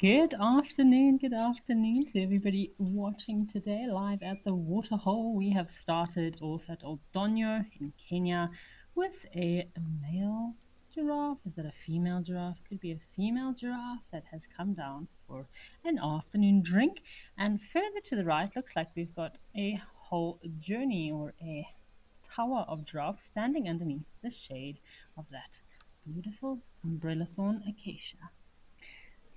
Good afternoon to everybody watching today live at the waterhole. We have started off at Old Donyo in Kenya with a male giraffe. Is that a female giraffe? Could be a female giraffe that has come down for an afternoon drink. And further to the right, looks like we've got a whole journey or a tower of giraffes standing underneath the shade of that beautiful umbrella thorn acacia.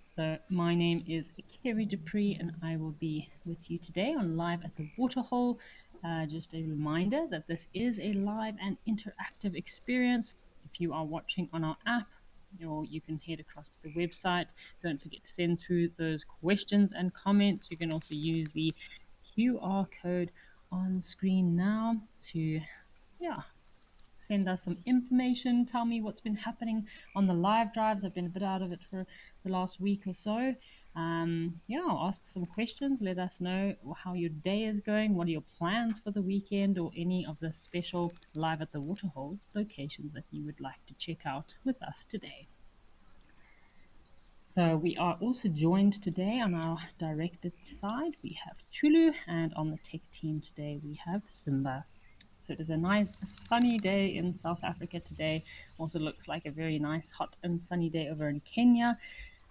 So my name is Kerry Dupree, and I will be with you today on Live at the Waterhole. Just a reminder that this is a live and interactive experience. If you are watching on our app, or you can head across to the website. Don't forget to send through those questions and comments. You can also use the QR code on screen now to, yeah, send us some information. Tell me what's been happening on the live drives. I've been a bit out of it for the last week or so. Ask some questions. Let us know how your day is going. What are your plans for the weekend, or any of the special live at the waterhole locations that you would like to check out with us today. So we are also joined today on our directed side. We have Chulu, and on the tech team today we have Simba. So it is a nice sunny day in South Africa today. Also looks like a very nice hot and sunny day over in Kenya.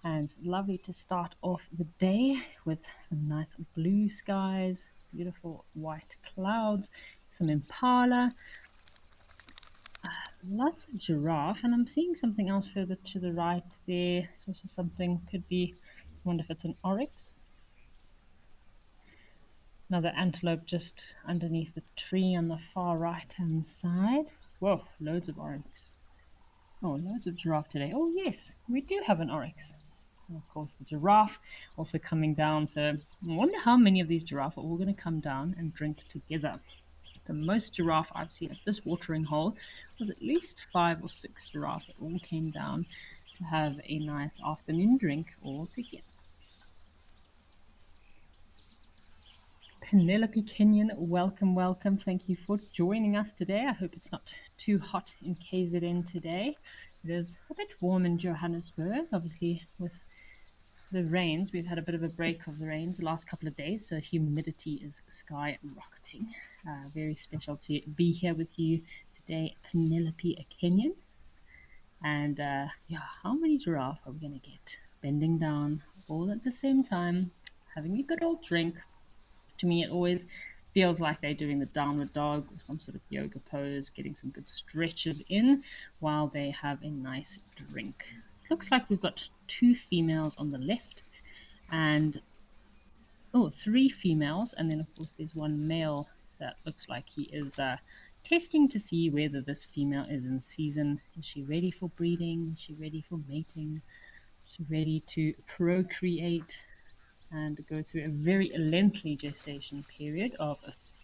And it's lovely to start off the day with some nice blue skies, beautiful white clouds, some impala, lots of giraffe, and I'm seeing something else further to the right there. It's also something, could be, I wonder if it's an oryx. Another antelope just underneath the tree on the far right hand side. Whoa, loads of oryx. Oh, loads of giraffe today. Oh yes, we do have an oryx. And of course the giraffe also coming down. So I wonder how many of these giraffe are all going to come down and drink together. The most giraffe I've seen at this watering hole was at least 5 or 6 giraffe that all came down to have a nice afternoon drink all together. Penelope Kenyon, welcome, welcome. Thank you for joining us today. I hope it's not too hot in KZN today. It is a bit warm in Johannesburg, obviously, with the rains. We've had a bit of a break of the rains the last couple of days, so humidity is skyrocketing. Very special to be here with you today, Penelope Kenyon. And how many giraffe are we going to get bending down all at the same time, having a good old drink? To me, it always feels like they're doing the downward dog or some sort of yoga pose, getting some good stretches in while they have a nice drink. It looks like we've got 2 females on the left and 3 females, and then of course there's 1 male that looks like he is testing to see whether this female is in season. Is she ready for breeding? Is she ready for mating? Is she ready to procreate and go through a very lengthy gestation period of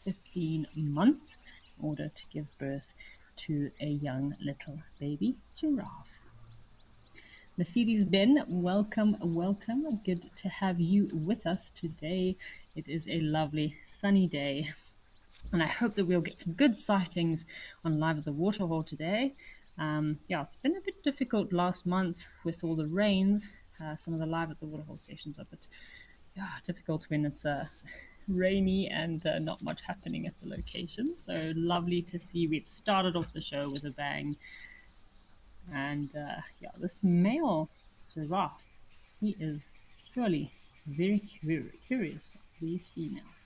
15 months in order to give birth to a young little baby giraffe? Mercedes Ben, welcome, welcome. Good to have you with us today. It is a lovely sunny day, and I hope that we'll get some good sightings on Live at the Waterhole today. It's been a bit difficult last month with all the rains. Some of the Live at the Waterhole sessions are a bit difficult when it's rainy and not much happening at the location. So lovely to see we've started off the show with a bang. And this male giraffe, he is surely very curious of these females.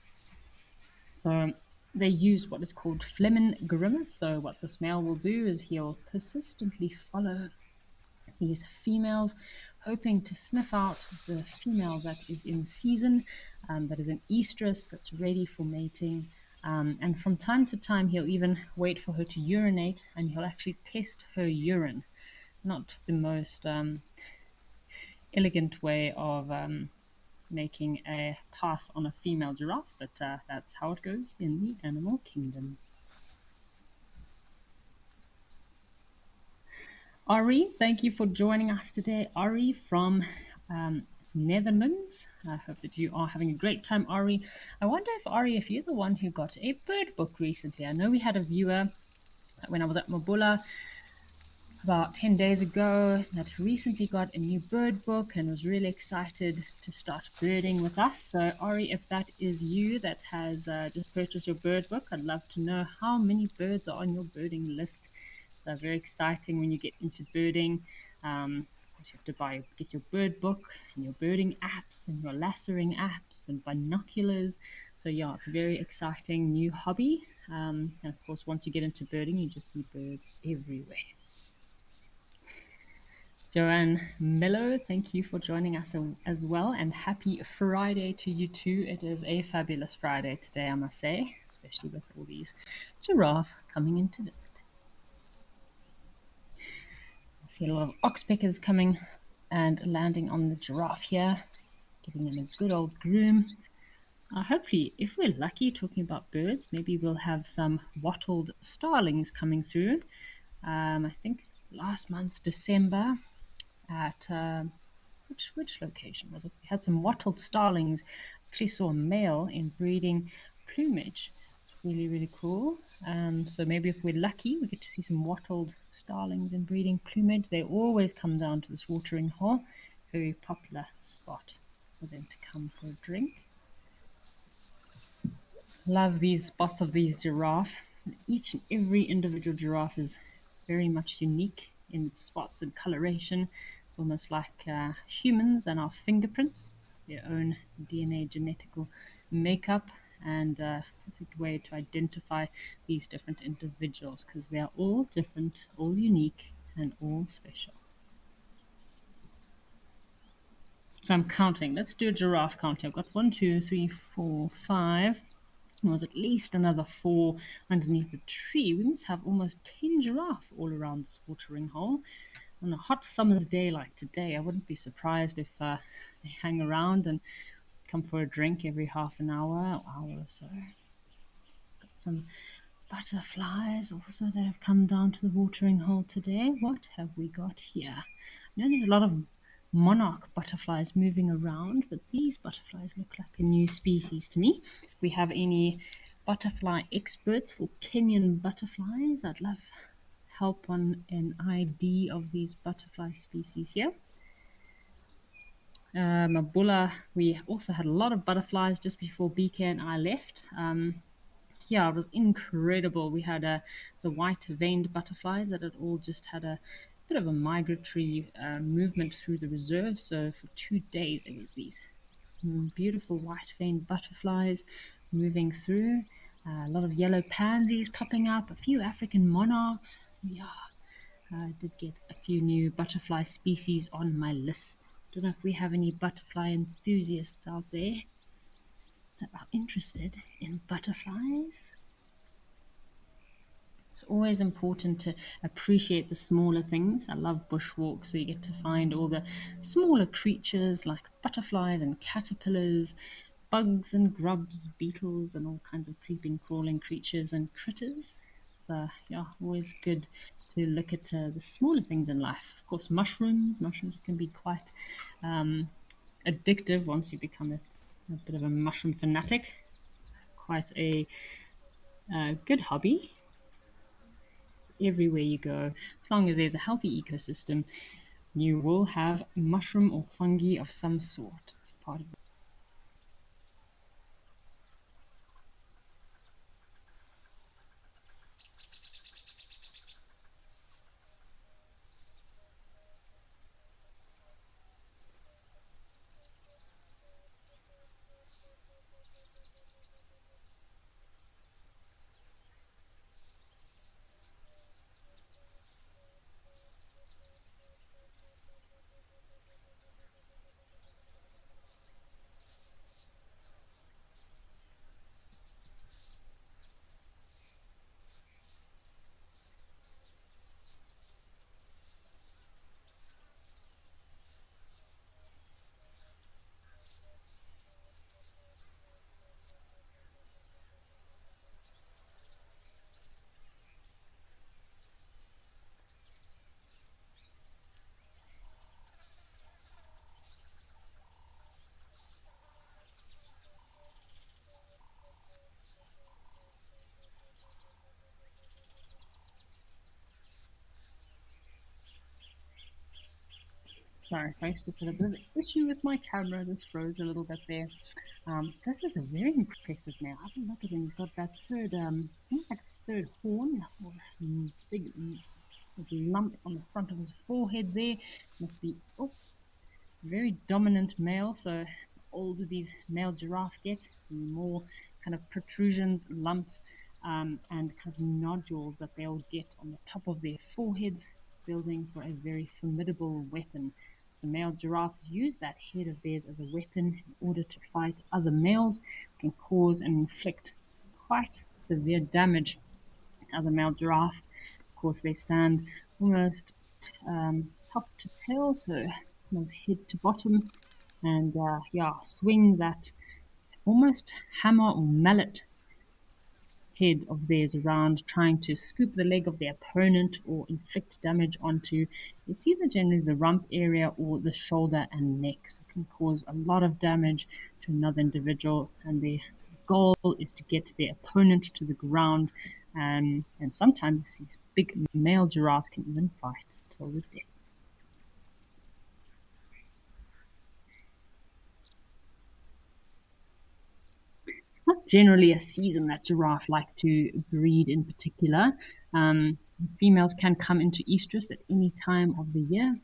So they use what is called Flemin grimace. So what this male will do is he'll persistently follow these females, hoping to sniff out the female that is in season, that is an estrus, that's ready for mating. And from time to time, he'll even wait for her to urinate, and he'll actually test her urine. Not the most elegant way of making a pass on a female giraffe, but that's how it goes in the animal kingdom. Ari, thank you for joining us today. Ari from Netherlands. I hope that you are having a great time, Ari. I wonder if you're the one who got a bird book recently. I know we had a viewer when I was at Mabula about 10 days ago that recently got a new bird book and was really excited to start birding with us. So, Ori, if that is you that has just purchased your bird book, I'd love to know how many birds are on your birding list. So, very exciting when you get into birding. Of course, you have to get your bird book and your birding apps and your lassoing apps and binoculars. So, yeah, it's a very exciting new hobby. And of course, once you get into birding, you just see birds everywhere. Joanne Mello, thank you for joining us as well, and happy Friday to you too. It is a fabulous Friday today, I must say, especially with all these giraffe coming in to visit. I see a lot of oxpeckers coming and landing on the giraffe here, giving them a good old groom. Hopefully, if we're lucky, talking about birds, maybe we'll have some wattled starlings coming through. I think last month, December, at which location was it? We had some wattled starlings. Actually saw a male in breeding plumage. It's really, really cool. So maybe if we're lucky, we get to see some wattled starlings in breeding plumage. They always come down to this watering hole. Very popular spot for them to come for a drink. Love these spots of these giraffe. Each and every individual giraffe is very much unique in its spots and coloration. It's almost like humans and our fingerprints, their own DNA genetical makeup, and a perfect way to identify these different individuals because they are all different, all unique, and all special. So I'm counting. Let's do a giraffe counting. I've got 1, 2, 3, 4, 5. There was at least another 4 underneath the tree. We must have almost 10 giraffe all around this watering hole. On a hot summer's day like today, I wouldn't be surprised if they hang around and come for a drink every half an hour or so. Got some butterflies also that have come down to the watering hole today. What have we got here? I know there's a lot of monarch butterflies moving around, but these butterflies look like a new species to me. If we have any butterfly experts for Kenyan butterflies, I'd love help on an ID of these butterfly species here. Mabula, we also had a lot of butterflies just before BK and I left. Yeah, it was incredible. We had the white-veined butterflies that had all just had a bit of a migratory movement through the reserve. So for 2 days, it was these beautiful white-veined butterflies moving through. A lot of yellow pansies popping up, a few African monarchs. So yeah, I did get a few new butterfly species on my list. Don't know if we have any butterfly enthusiasts out there that are interested in butterflies. It's always important to appreciate the smaller things. I love bushwalks, so you get to find all the smaller creatures like butterflies and caterpillars, bugs and grubs, beetles, and all kinds of creeping, crawling creatures and critters. So, yeah, always good to look at the smaller things in life. Of course, mushrooms. Mushrooms can be quite addictive once you become a bit of a mushroom fanatic. Quite a good hobby. Everywhere you go, as long as there's a healthy ecosystem, you will have mushroom or fungi of some sort. It's part of it. Sorry, folks, just had a bit of an issue with my camera. This froze a little bit there. This is a very impressive male. Have a look at him. He's got that third, almost like a third horn, or big lump on the front of his forehead there. Must be very dominant male. So the older these male giraffe get, the more kind of protrusions, lumps, and kind of nodules that they'll get on the top of their foreheads, building for a very formidable weapon. So male giraffes use that head of theirs as a weapon in order to fight other males, can cause and inflict quite severe damage to other male giraffe. Of course, they stand almost top to tail, so kind of head to bottom, and swing that almost hammer or mallet head of theirs around, trying to scoop the leg of their opponent or inflict damage onto, it's either generally the rump area or the shoulder and neck. So it can cause a lot of damage to another individual, and the goal is to get their opponent to the ground. And sometimes these big male giraffes can even fight till the death. Not generally a season that giraffe like to breed in particular. Females can come into estrus at any time of the year,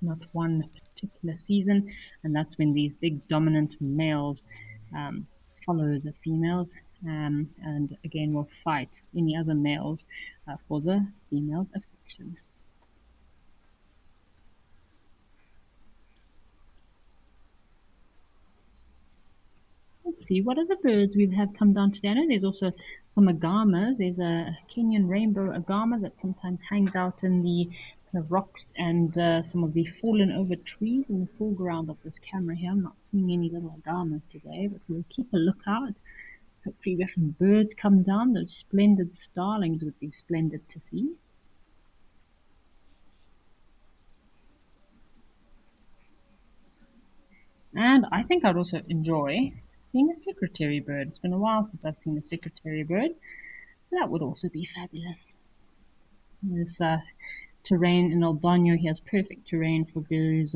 not one particular season, and that's when these big dominant males follow the females, and again will fight any other males for the female's affection. Let's see, what other birds we have come down today? I know there's also some agamas. There's a Kenyan rainbow agama that sometimes hangs out in the kind of rocks and some of the fallen over trees in the foreground of this camera here. I'm not seeing any little agamas today, but we'll keep a lookout. Hopefully we have some birds come down. Those splendid starlings would be splendid to see. And I think I'd also enjoy seeing a secretary bird. It's been a while since I've seen a secretary bird, so that would also be fabulous. This terrain in El Doño, he has perfect terrain for those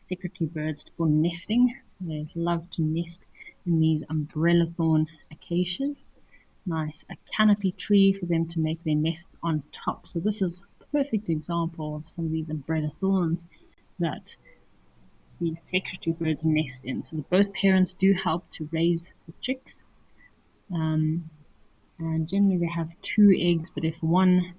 secretary birds for nesting. They love to nest in these umbrella thorn acacias. Nice, a canopy tree for them to make their nest on top. So this is a perfect example of some of these umbrella thorns that these secretary birds nest in. So both parents do help to raise the chicks. And generally they have 2 eggs, but if one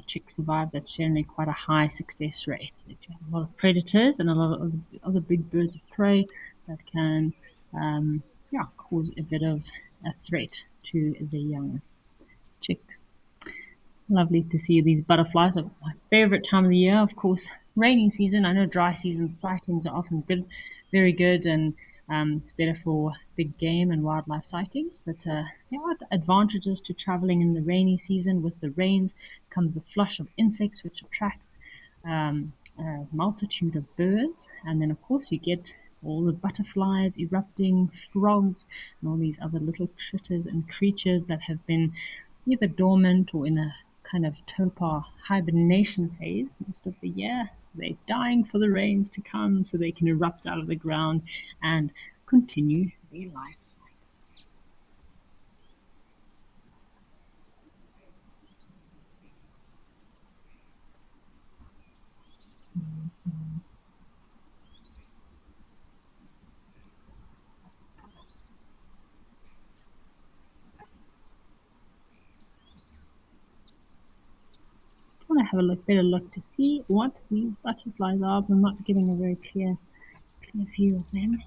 chick survives, that's generally quite a high success rate. You have a lot of predators and a lot of other big birds of prey that can cause a bit of a threat to the young chicks. Lovely to see these butterflies. My favorite time of the year, of course, rainy season. I know dry season sightings are often good, very good, and it's better for big game and wildlife sightings. But there are advantages to traveling in the rainy season. With the rains comes a flush of insects, which attracts a multitude of birds. And then, of course, you get all the butterflies erupting, frogs, and all these other little critters and creatures that have been either dormant or in a kind of torpor hibernation phase most of the year. So they're dying for the rains to come so they can erupt out of the ground and continue their life cycle. I want to have a better look to see what these butterflies are, but I'm not getting a very clear view of them.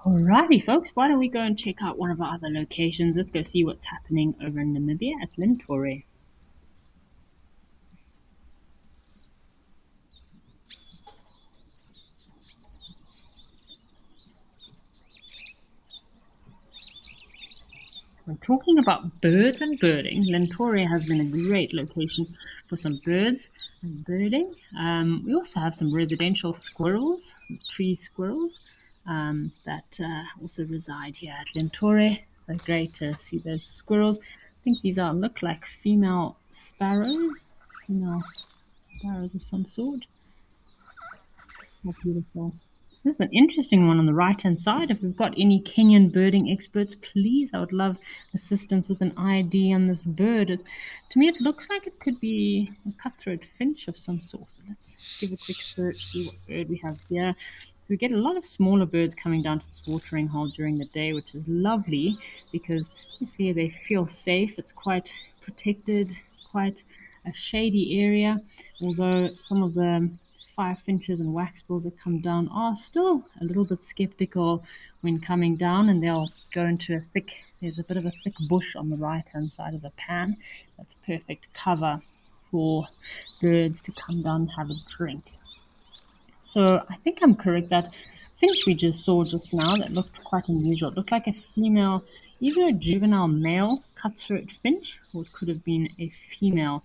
Alrighty, folks, why don't we go and check out one of our other locations? Let's go see what's happening over in Namibia at Lentore. When talking about birds and birding, Lentore has been a great location for some birds and birding. We also have some residential squirrels, tree squirrels, that also reside here at Lentore. So great to see those squirrels. I think these look like female sparrows of some sort. How beautiful. This is an interesting one on the right-hand side. If we've got any Kenyan birding experts, please, I would love assistance with an ID on this bird. To me, it looks like it could be a cutthroat finch of some sort. Let's give a quick search, see what bird we have here. So we get a lot of smaller birds coming down to this watering hole during the day, which is lovely because obviously they feel safe. It's quite protected, quite a shady area, although some of the fire finches and waxbills that come down are still a little bit skeptical when coming down, and they'll go into there's a bit of a thick bush on the right hand side of the pan. That's perfect cover for birds to come down and have a drink. So I think I'm correct that finch we just saw just now that looked quite unusual. It looked like a female, either a juvenile male cutthroat finch, or it could have been a female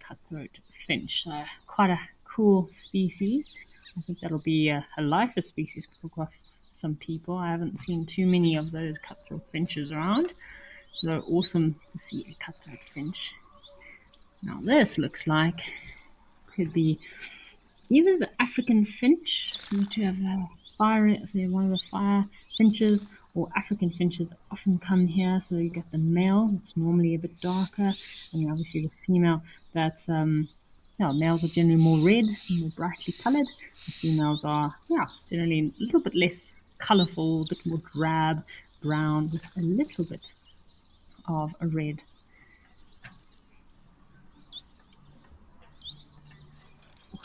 cutthroat finch. So quite a cool species. I think that'll be a lifer species for some people. I haven't seen too many of those cutthroat finches around. So awesome to see a cutthroat finch. Now this looks like could be either the African finch, so we do have one of the fire finches, or African finches that often come here. So you get the male, that's normally a bit darker, and obviously the female that's males are generally more red, more brightly colored. The females are generally a little bit less colorful, a bit more drab brown with a little bit of a red.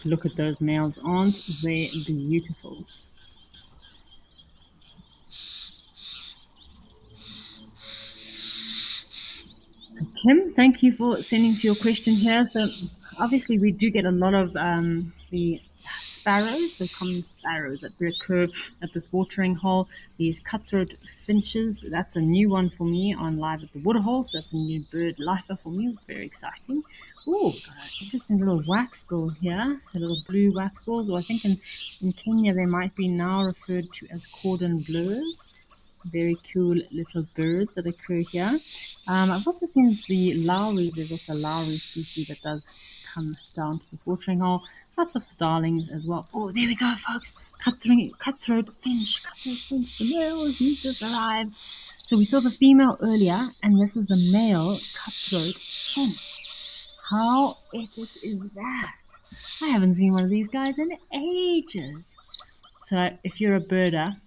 Look at those males, aren't they beautiful? Kim, thank you for sending us your question here. So obviously we do get a lot of the sparrows, so common sparrows that recur at this watering hole. These cutthroat finches, that's a new one for me on Live at the Waterhole. So that's a new bird lifer for me. Very exciting. Oh, interesting little waxbill here. So little blue waxbills, or I think in Kenya they might be now referred to as cordon bleus. Very cool little birds that occur here. I've also seen the Lowries. There's also a Lowry species that does come down to the watering hole. Lots of starlings as well. Oh, there we go, folks. Cutthroat finch. The male, he's just arrived. So we saw the female earlier, and this is the male cutthroat finch. How epic is that? I haven't seen one of these guys in ages. So if you're a birder,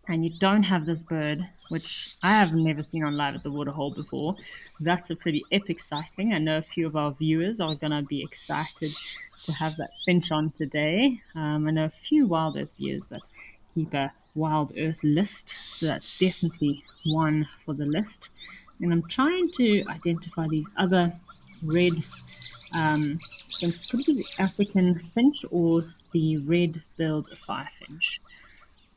and you don't have this bird, which I have never seen on Live at the Waterhole before, that's a pretty epic sighting. I know a few of our viewers are going to be excited to have that finch on today. I know a few Wild Earth viewers that keep a Wild Earth list, so that's definitely one for the list. And I'm trying to identify these other red finches. Could it be the African finch or the red-billed firefinch?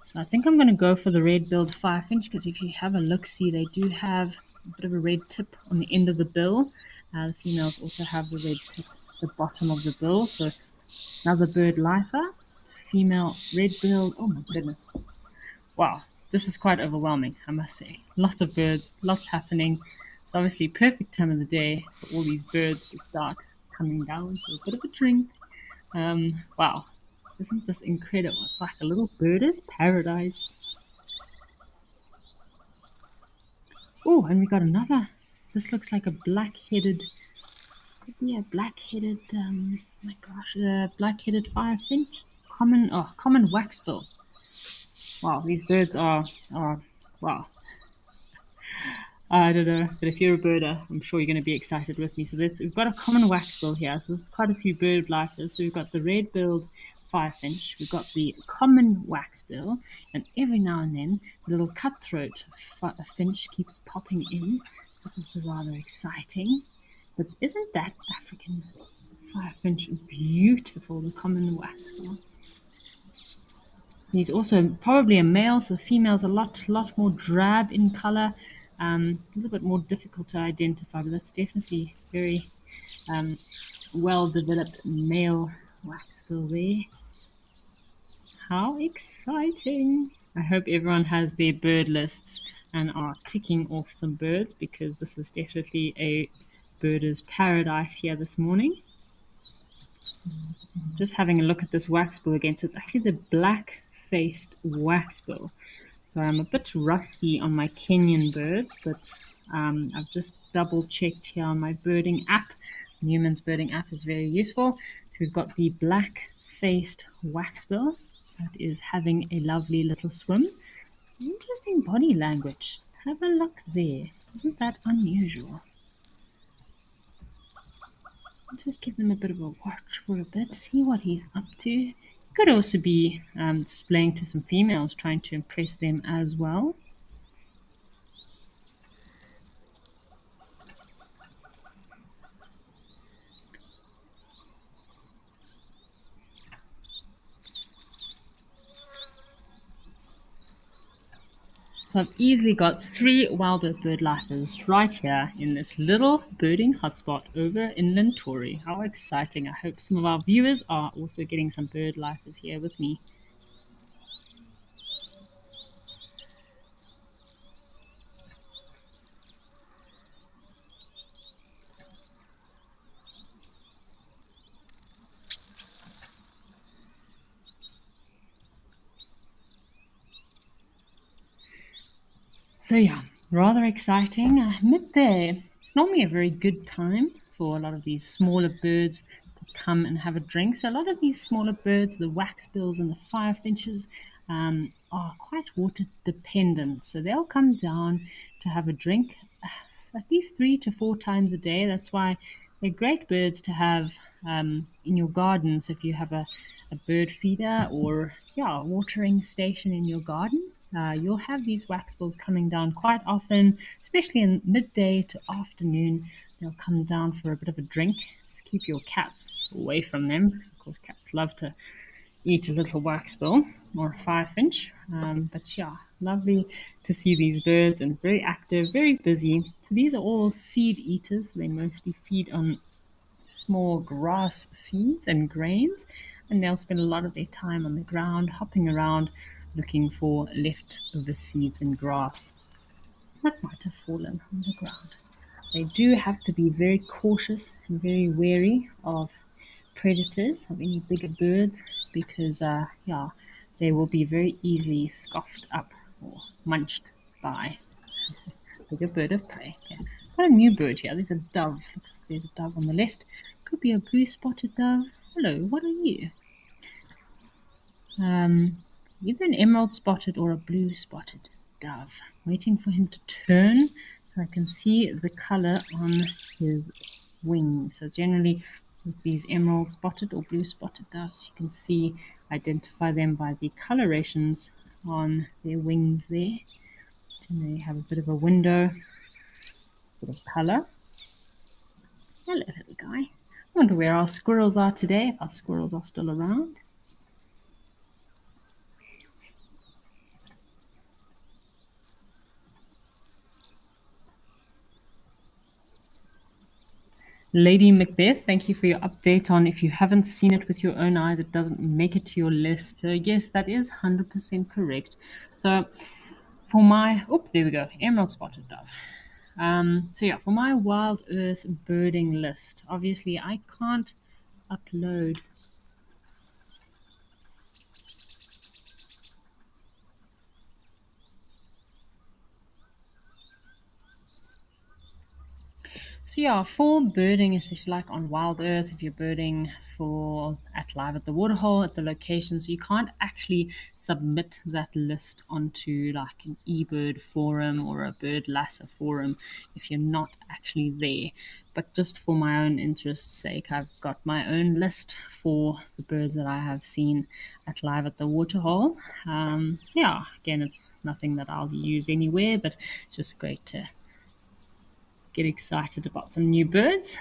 So I think I'm going to go for the red-billed firefinch, because if you have a look-see, they do have a bit of a red tip on the end of the bill. The females also have the red tip at the bottom of the bill. So another bird lifer, female red-billed. Oh my goodness. Wow, this is quite overwhelming, I must say. Lots of birds, lots happening. It's obviously perfect time of the day for all these birds to start coming down for a bit of a drink. Wow. Isn't this incredible? It's like a little birder's paradise. Oh, and we got another. This looks like a black-headed, black-headed firefinch. Common waxbill. Wow, these birds are wow. I don't know, but if you're a birder, I'm sure you're going to be excited with me. So we've got a common waxbill here. So this is quite a few bird lifers. So we've got the red-billed firefinch, we've got the common waxbill, and every now and then the little cutthroat finch keeps popping in. That's also rather exciting. But isn't that African firefinch beautiful, the common waxbill? He's also probably a male, so the female's a lot more drab in color, a little bit more difficult to identify, but that's definitely very well-developed male waxbill there. How exciting! I hope everyone has their bird lists and are ticking off some birds because this is definitely a birder's paradise here this morning. Just having a look at this waxbill again. So it's actually the black-faced waxbill. So I'm a bit rusty on my Kenyan birds, but I've just double-checked here on my birding app. Newman's birding app is very useful. So we've got the black-faced waxbill that is having a lovely little swim. Interesting body language. Have a look there. Isn't that unusual? Just give them a bit of a watch for a bit, see what he's up to. Could also be displaying to some females, trying to impress them as well. So I've easily got 3 wild earth bird lifers right here in this little birding hotspot over in Lentori. How exciting. I hope some of our viewers are also getting some bird lifers here with me. So yeah, rather exciting. Midday. It's normally a very good time for a lot of these smaller birds to come and have a drink. So a lot of these smaller birds, the waxbills and the firefinches, are quite water dependent. So they'll come down to have a drink at least 3 to 4 times a day. That's why they're great birds to have in your garden. So if you have a bird feeder or a watering station in your garden, you'll have these waxbills coming down quite often, especially in midday to afternoon. They'll come down for a bit of a drink. Just keep your cats away from them, because of course cats love to eat a little waxbill or a firefinch. But yeah, lovely to see these birds, and very active, very busy. So these are all seed eaters. So they mostly feed on small grass seeds and grains, and they'll spend a lot of their time on the ground, hopping around, looking for leftover seeds and grass that might have fallen on the ground. They do have to be very cautious and very wary of predators, of any bigger birds, because they will be very easily scoffed up or munched by a bigger bird of prey. Okay. Got a new bird here. There's a dove. Looks like there's a dove on the left. Could be a blue-spotted dove. Hello, what are you? Either an emerald spotted or a blue spotted dove. Waiting for him to turn so I can see the color on his wings. So generally with these emerald spotted or blue spotted doves, you can identify them by the colorations on their wings there. And they have a bit of a window, a bit of color. Hello, little guy. I wonder where our squirrels are today, if our squirrels are still around. Lady Macbeth, thank you for your update on if you haven't seen it with your own eyes, it doesn't make it to your list. Yes, that is 100% correct. So for my, there we go, emerald spotted dove. For my wild earth birding list, obviously I can't upload for birding, especially like on Wild Earth, if you're birding at live at the waterhole, at the locations, you can't actually submit that list onto like an eBird forum or a Bird Lasser forum if you're not actually there. But just for my own interest's sake, I've got my own list for the birds that I have seen at live at the waterhole. Again, it's nothing that I'll use anywhere, but it's just great to get excited about some new birds.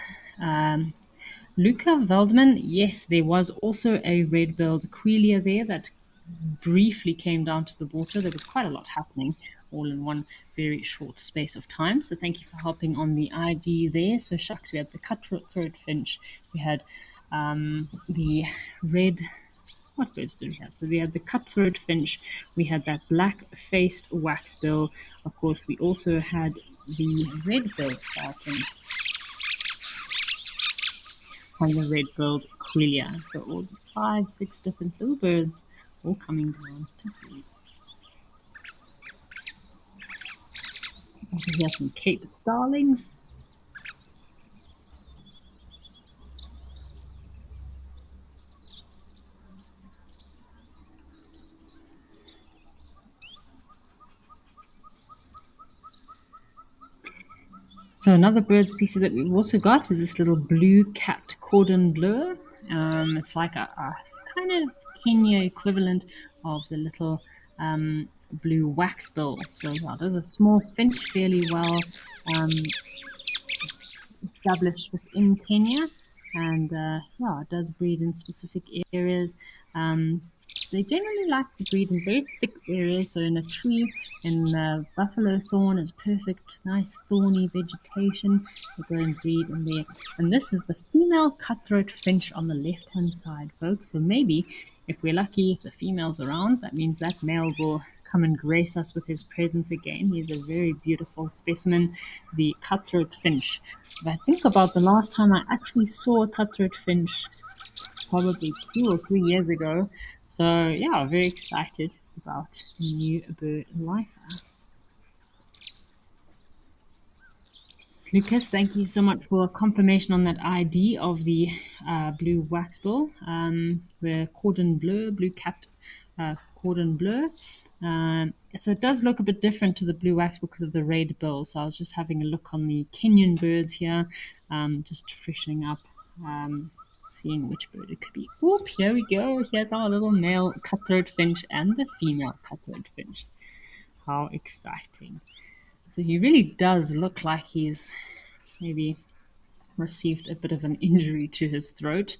Luca Veldman, yes, there was also a red-billed quelea there that briefly came down to the water. There was quite a lot happening all in one very short space of time. So thank you for helping on the ID there. So shucks, we had the cutthroat finch, we had the red what birds did we have? So we had the cutthroat finch, we had that black-faced waxbill. Of course, we also had the red-billed falcons and the red-billed quelea. So all 5, 6 different little birds all coming down to feed. Also, we have some Cape starlings. So another bird species that we've also got is this little blue-capped cordon bleu. It's like a kind of Kenya equivalent of the little blue waxbill. So yeah, it is a small finch, fairly well established within Kenya, and yeah, it does breed in specific areas. They generally like to breed in very thick areas, so in a tree, in buffalo thorn is perfect, nice thorny vegetation. They go and breed in there. And this is the female cutthroat finch on the left-hand side, folks. So maybe if we're lucky, if the female's around, that means that male will come and grace us with his presence again. He's a very beautiful specimen, the cutthroat finch. If I think about the last time I actually saw a cutthroat finch, probably 2 or 3 years ago. So yeah, very excited about a new bird lifer. Lucas, thank you so much for confirmation on that ID of the blue waxbill, the cordon bleu, blue-capped cordon bleu. So it does look a bit different to the blue wax because of the red bill. So I was just having a look on the Kenyan birds here, just freshening up, seeing which bird it could be. Oop, here we go. Here's our little male cutthroat finch and the female cutthroat finch. How exciting. So he really does look like he's maybe received a bit of an injury to his throat.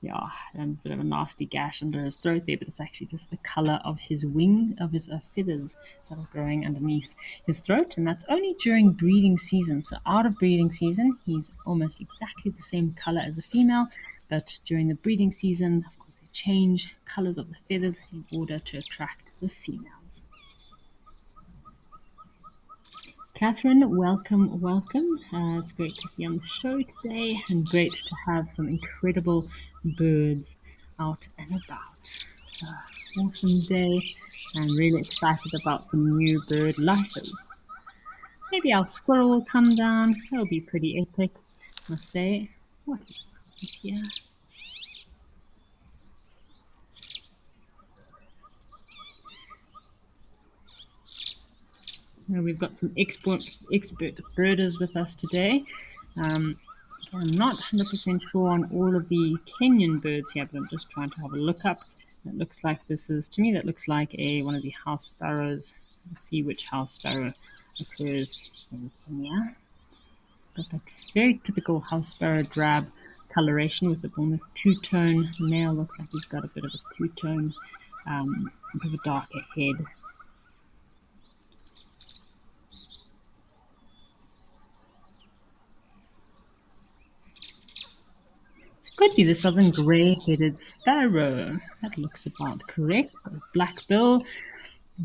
Yeah, a bit of a nasty gash under his throat there, but it's actually just the color of his wing, of his feathers that are growing underneath his throat, and that's only during breeding season. So out of breeding season, he's almost exactly the same color as a female, but during the breeding season, of course, they change colors of the feathers in order to attract the females. Catherine, welcome, welcome. It's great to see you on the show today, and great to have some incredible birds out and about. It's an awesome day. I'm really excited about some new bird lifers. Maybe our squirrel will come down. That'll be pretty epic, I must say. What else is here? We've got some expert birders with us today. I'm not 100% sure on all of the Kenyan birds here, but I'm just trying to have a look up. It looks like this is, to me, that looks like one of the house sparrows. So let's see which house sparrow occurs in Kenya. Got that very typical house sparrow drab coloration with the almost two-tone male. Looks like he's got a bit of a two-tone, a bit of a darker head. Could be the southern grey-headed sparrow. That looks about correct. Got a black bill,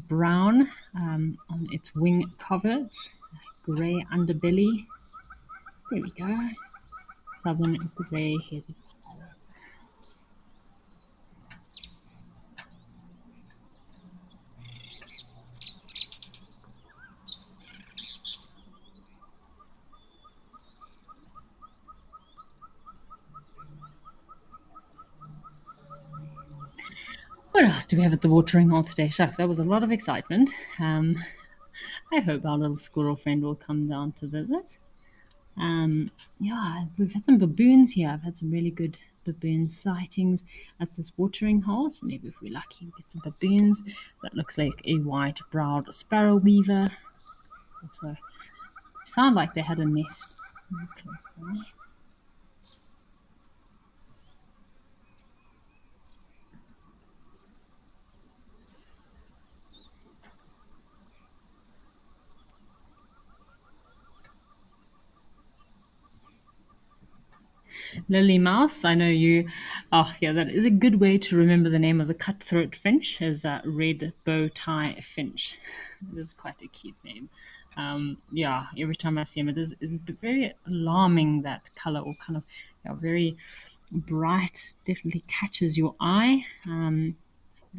brown on its wing coverts, grey underbelly. There we go. Southern grey-headed sparrow. What else do we have at the watering hole today? Shucks, that was a lot of excitement. I hope our little squirrel friend will come down to visit. Yeah, we've had some baboons here. I've had some really good baboon sightings at this watering hole. So maybe if we're lucky, we get some baboons. That looks like a white-browed sparrow weaver. Also, sound like they had a nest. Okay. Lily Mouse, I know you. Oh, yeah, that is a good way to remember the name of the cutthroat finch, is red bow tie finch. It is quite a cute name. Yeah, every time I see him, it's very alarming, that color, or kind of, yeah, very bright, definitely catches your eye.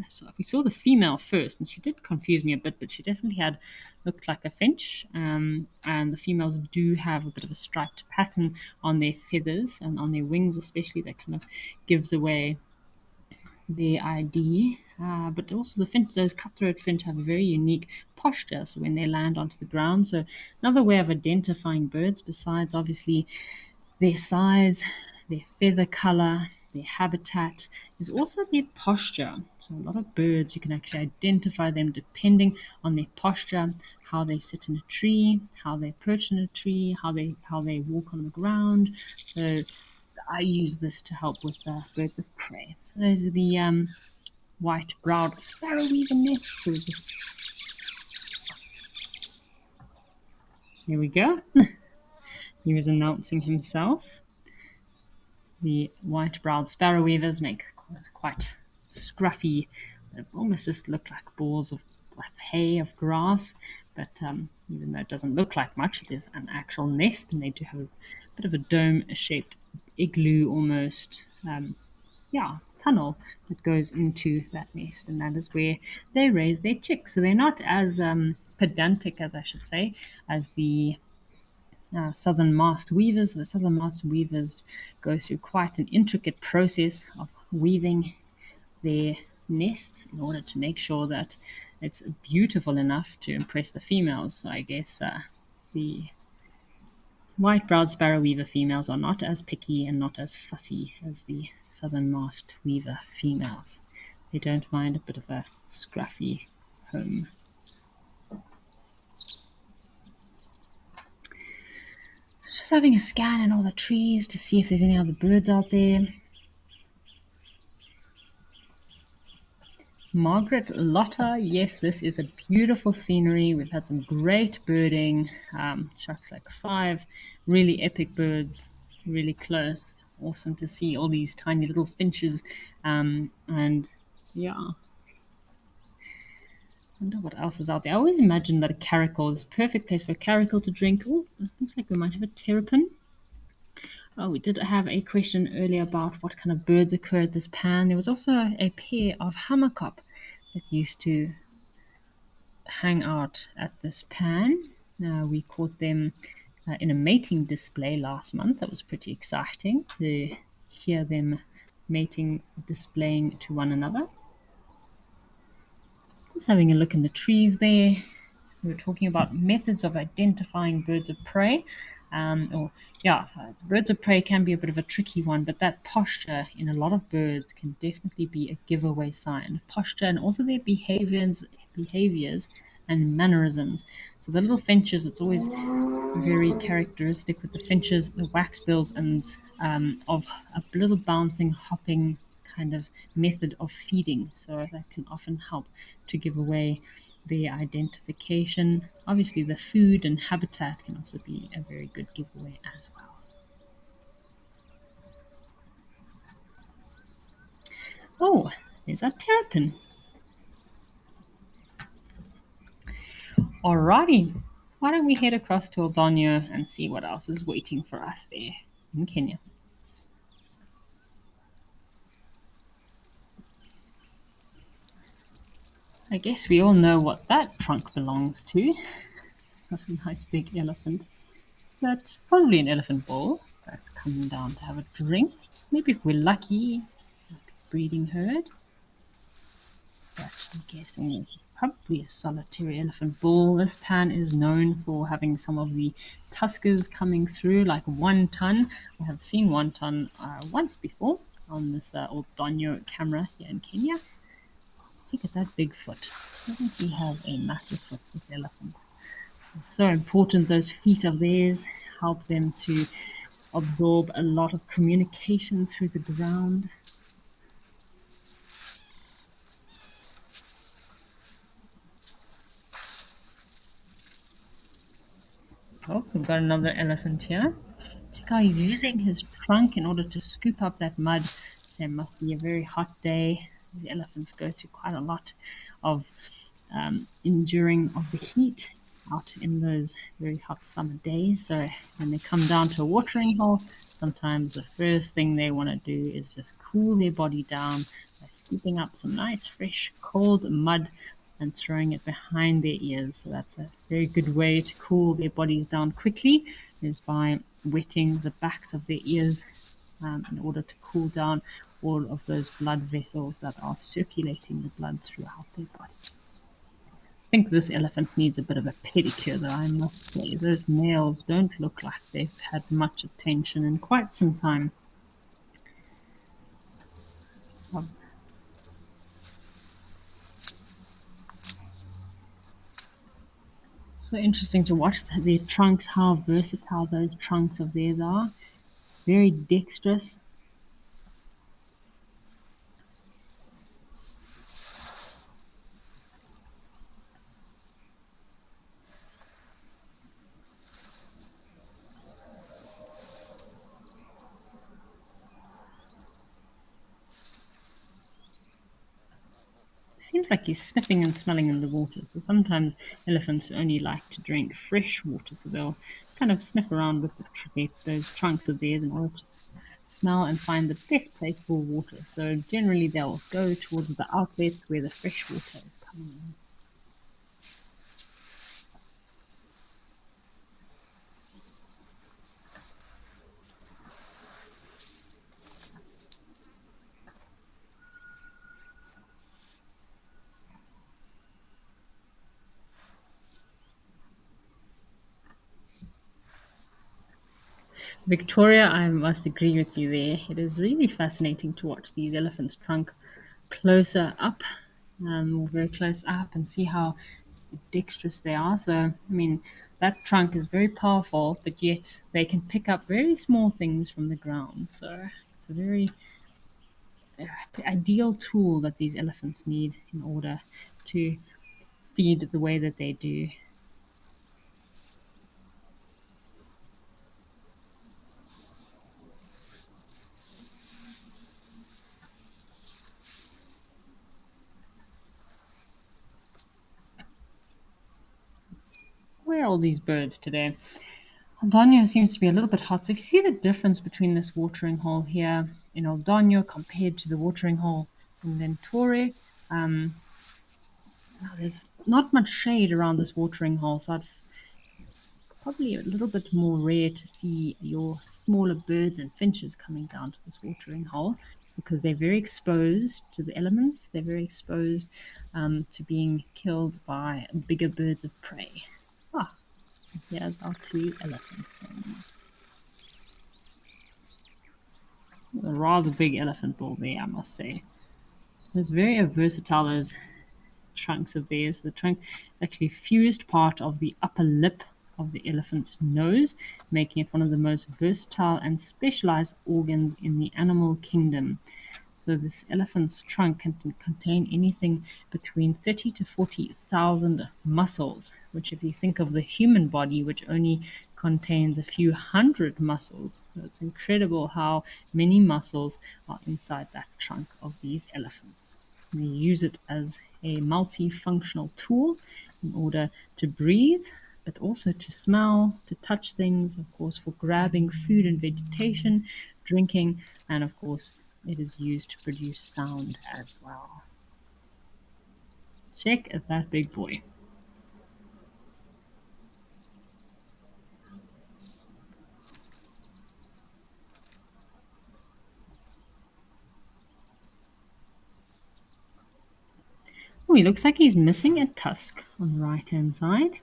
So we saw the female first, and she did confuse me a bit, but she definitely had looked like a finch. And the females do have a bit of a striped pattern on their feathers and on their wings, especially. That kind of gives away their ID. But also the finch, those cutthroat finch have a very unique posture. So when they land onto the ground, so another way of identifying birds, besides obviously their size, their feather color, their habitat, is also their posture. So a lot of birds, you can actually identify them depending on their posture, how they sit in a tree, how they perch in a tree, how they walk on the ground. So I use this to help with birds of prey. So those are the white-browed sparrowweaver nests. Here we go. He was announcing himself. The white-browed sparrowweavers make quite scruffy, they almost just look like balls of hay, of grass. But even though it doesn't look like much, it is an actual nest, and they do have a bit of a dome-shaped igloo almost, tunnel that goes into that nest, and that is where they raise their chicks. So they're not as pedantic, as I should say, as the southern masked weavers. The southern masked weavers go through quite an intricate process of weaving their nests in order to make sure that it's beautiful enough to impress the females. So I guess the white-browed sparrow weaver females are not as picky and not as fussy as the southern masked weaver females. They don't mind a bit of a scruffy home. Just having a scan in all the trees to see if there's any other birds out there. Margaret Lotta, yes, this is a beautiful scenery. We've had some great birding. Shucks, like 5 really epic birds, really close. Awesome to see all these tiny little finches. And yeah, I wonder what else is out there. I always imagine that a caracal is a perfect place for a caracal to drink. Oh, it looks like we might have a terrapin. Oh, we did have a question earlier about what kind of birds occur at this pan. There was also a pair of hammerkop that used to hang out at this pan. We caught them in a mating display last month. That was pretty exciting to hear them mating, displaying to one another. Just having a look in the trees there. We were talking about methods of identifying birds of prey. Birds of prey can be a bit of a tricky one, but that posture in a lot of birds can definitely be a giveaway sign. Posture and also their behaviors and mannerisms. So the little finches, it's always very characteristic with the finches, the waxbills, and of a little bouncing, hopping kind of method of feeding. So that can often help to give away the identification. Obviously, the food and habitat can also be a very good giveaway as well. Oh, there's a terrapin. Alrighty, why don't we head across to Albania and see what else is waiting for us there in Kenya. I guess we all know what that trunk belongs to. Got a nice big elephant. That's probably an elephant bull that's coming down to have a drink. Maybe if we're lucky, a breeding herd. But I'm guessing this is probably a solitary elephant bull. This pan is known for having some of the tuskers coming through, like 1 ton. I have seen 1 ton once before on this old Donyo camera here in Kenya. Look at that big foot. Doesn't he have a massive foot, this elephant? It's so important, those feet of theirs help them to absorb a lot of communication through the ground. Oh, we've got another elephant here. how he's using his trunk in order to scoop up that mud. So it must be a very hot day. These elephants go through quite a lot of enduring of the heat out in those very hot summer days. So when they come down to a watering hole, sometimes the first thing they want to do is just cool their body down by scooping up some nice, fresh, cold mud and throwing it behind their ears. So that's a very good way to cool their bodies down quickly, is by wetting the backs of their ears in order to cool down all of those blood vessels that are circulating the blood throughout their body. I think this elephant needs a bit of a pedicure, though, I must say. Those nails don't look like they've had much attention in quite some time. So interesting to watch their trunks, how versatile those trunks of theirs are. It's very dexterous. Seems like he's sniffing and smelling in the water. So sometimes elephants only like to drink fresh water, so they'll kind of sniff around with those trunks of theirs in order to smell and find the best place for water. So generally they'll go towards the outlets where the fresh water is coming in. Victoria, I must agree with you there. It is really fascinating to watch these elephants' trunk closer up, or very close up, and see how dexterous they are. So, I mean, that trunk is very powerful, but yet they can pick up very small things from the ground. So, it's a very ideal tool that these elephants need in order to feed the way that they do. Where are all these birds today? Aldonio seems to be a little bit hot. So if you see the difference between this watering hole here in Aldonio compared to the watering hole in Ventore, there's not much shade around this watering hole. So I'd probably a little bit more rare to see your smaller birds and finches coming down to this watering hole, because they're very exposed to the elements. They're very exposed to being killed by bigger birds of prey. Ah, here's our two elephants. A rather big elephant bull there, I must say. It's very versatile, as trunks of theirs. The trunk is actually fused part of the upper lip of the elephant's nose, making it one of the most versatile and specialized organs in the animal kingdom. So this elephant's trunk can contain anything between 30 to 40,000 muscles, which if you think of the human body, which only contains a few hundred muscles. So it's incredible how many muscles are inside that trunk of these elephants. We use it as a multifunctional tool in order to breathe, but also to smell, to touch things, of course, for grabbing food and vegetation, drinking, and of course, it is used to produce sound as well. Check at that big boy. Oh, he looks like he's missing a tusk on the right-hand side.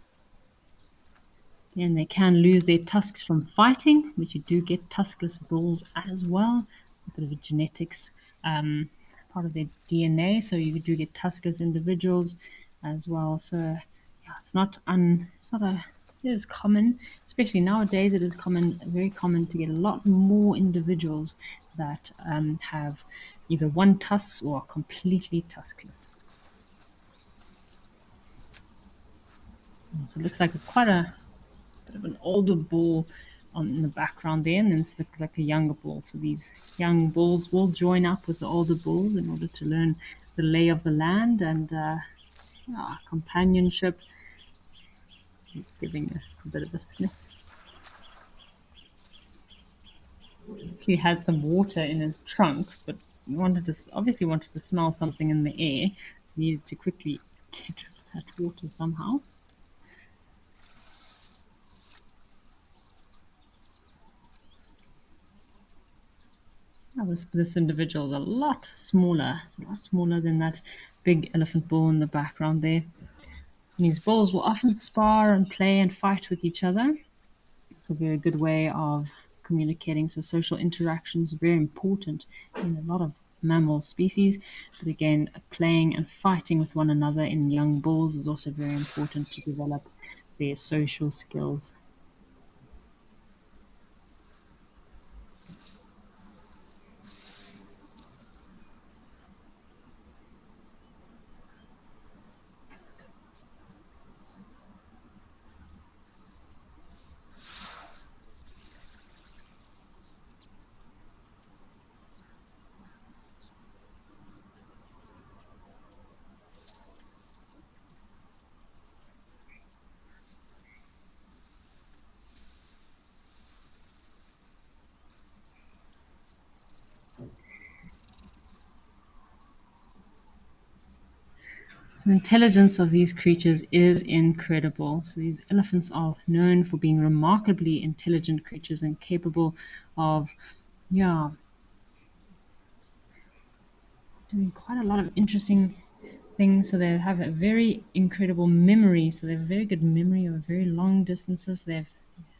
And they can lose their tusks from fighting, which you do get tuskless bulls as well. It's a bit of a genetics part of their DNA, so you do get tuskless individuals as well. So yeah, it is common, especially nowadays. It is very common to get a lot more individuals that have either one tusk or are completely tuskless. So it looks like quite a bit of an older bull on the background there, and then it's like a younger bull. So these young bulls will join up with the older bulls in order to learn the lay of the land and companionship. He's giving a bit of a sniff. He had some water in his trunk, but he obviously wanted to smell something in the air, so he needed to quickly get rid of that water somehow. Now this individual is a lot smaller than that big elephant bull in the background there. And these bulls will often spar and play and fight with each other. It's a very good way of communicating. So social interaction is very important in a lot of mammal species. But again, playing and fighting with one another in young bulls is also very important to develop their social skills. The intelligence of these creatures is incredible. So these elephants are known for being remarkably intelligent creatures and capable of, yeah, doing quite a lot of interesting things. So they have a very incredible memory. So they have a very good memory over very long distances. They've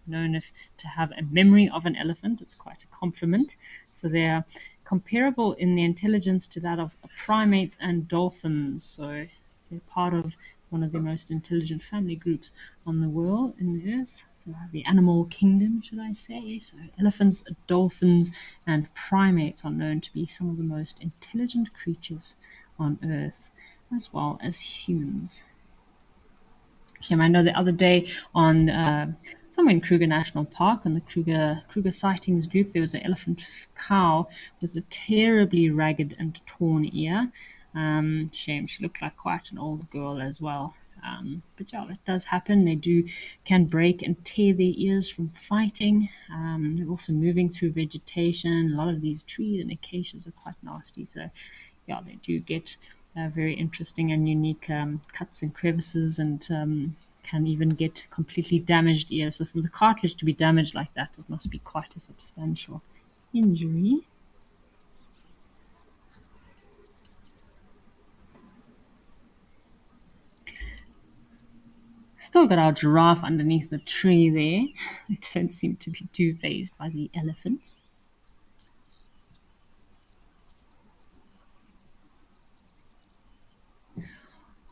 known to have a memory of an elephant. It's quite a compliment. So they're comparable in their intelligence to that of primates and dolphins. So they're part of one of the most intelligent family groups on the world in the earth. So the animal kingdom, should I say. So elephants, dolphins, and primates are known to be some of the most intelligent creatures on earth, as well as humans. I know the other day on somewhere in Kruger National Park, on the Kruger sightings group, there was an elephant cow with a terribly ragged and torn ear. Shame, she looked like quite an old girl as well. But yeah, that does happen. Can break and tear their ears from fighting. They're also moving through vegetation. A lot of these trees and acacias are quite nasty. So yeah, they do get very interesting and unique cuts and crevices, and can even get completely damaged ears. So for the cartilage to be damaged like that, it must be quite a substantial injury. Still got our giraffe underneath the tree there. They don't seem to be too phased by the elephants.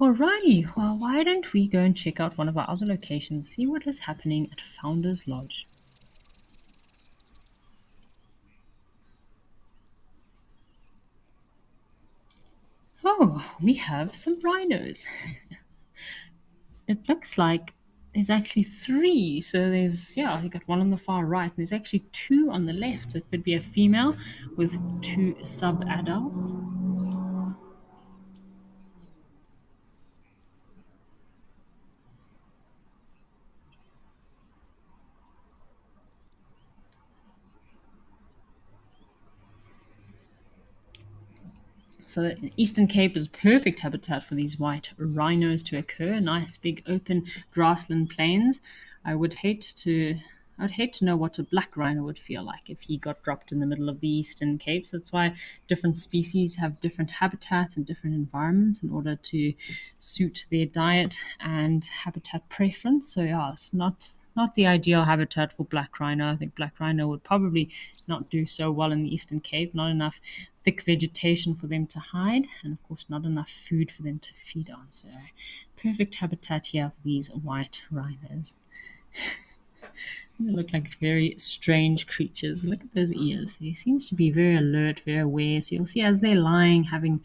Alrighty, well, why don't we go and check out one of our other locations, see what is happening at Founders Lodge. Oh, we have some rhinos. It looks like there's actually three. So you got one on the far right. There's actually two on the left. So it could be a female with two sub-adults. So the Eastern Cape is perfect habitat for these white rhinos to occur. Nice big open grassland plains. I would hate to know what a black rhino would feel like if he got dropped in the middle of the Eastern Cape. So that's why different species have different habitats and different environments in order to suit their diet and habitat preference. So yeah, it's not the ideal habitat for black rhino. I think black rhino would probably not do so well in the Eastern Cape. Not enough thick vegetation for them to hide, and of course not enough food for them to feed on. So perfect habitat here for these white rhinos. They look like very strange creatures. Look at those ears. He seems to be very alert, very aware. So you'll see as they're lying, having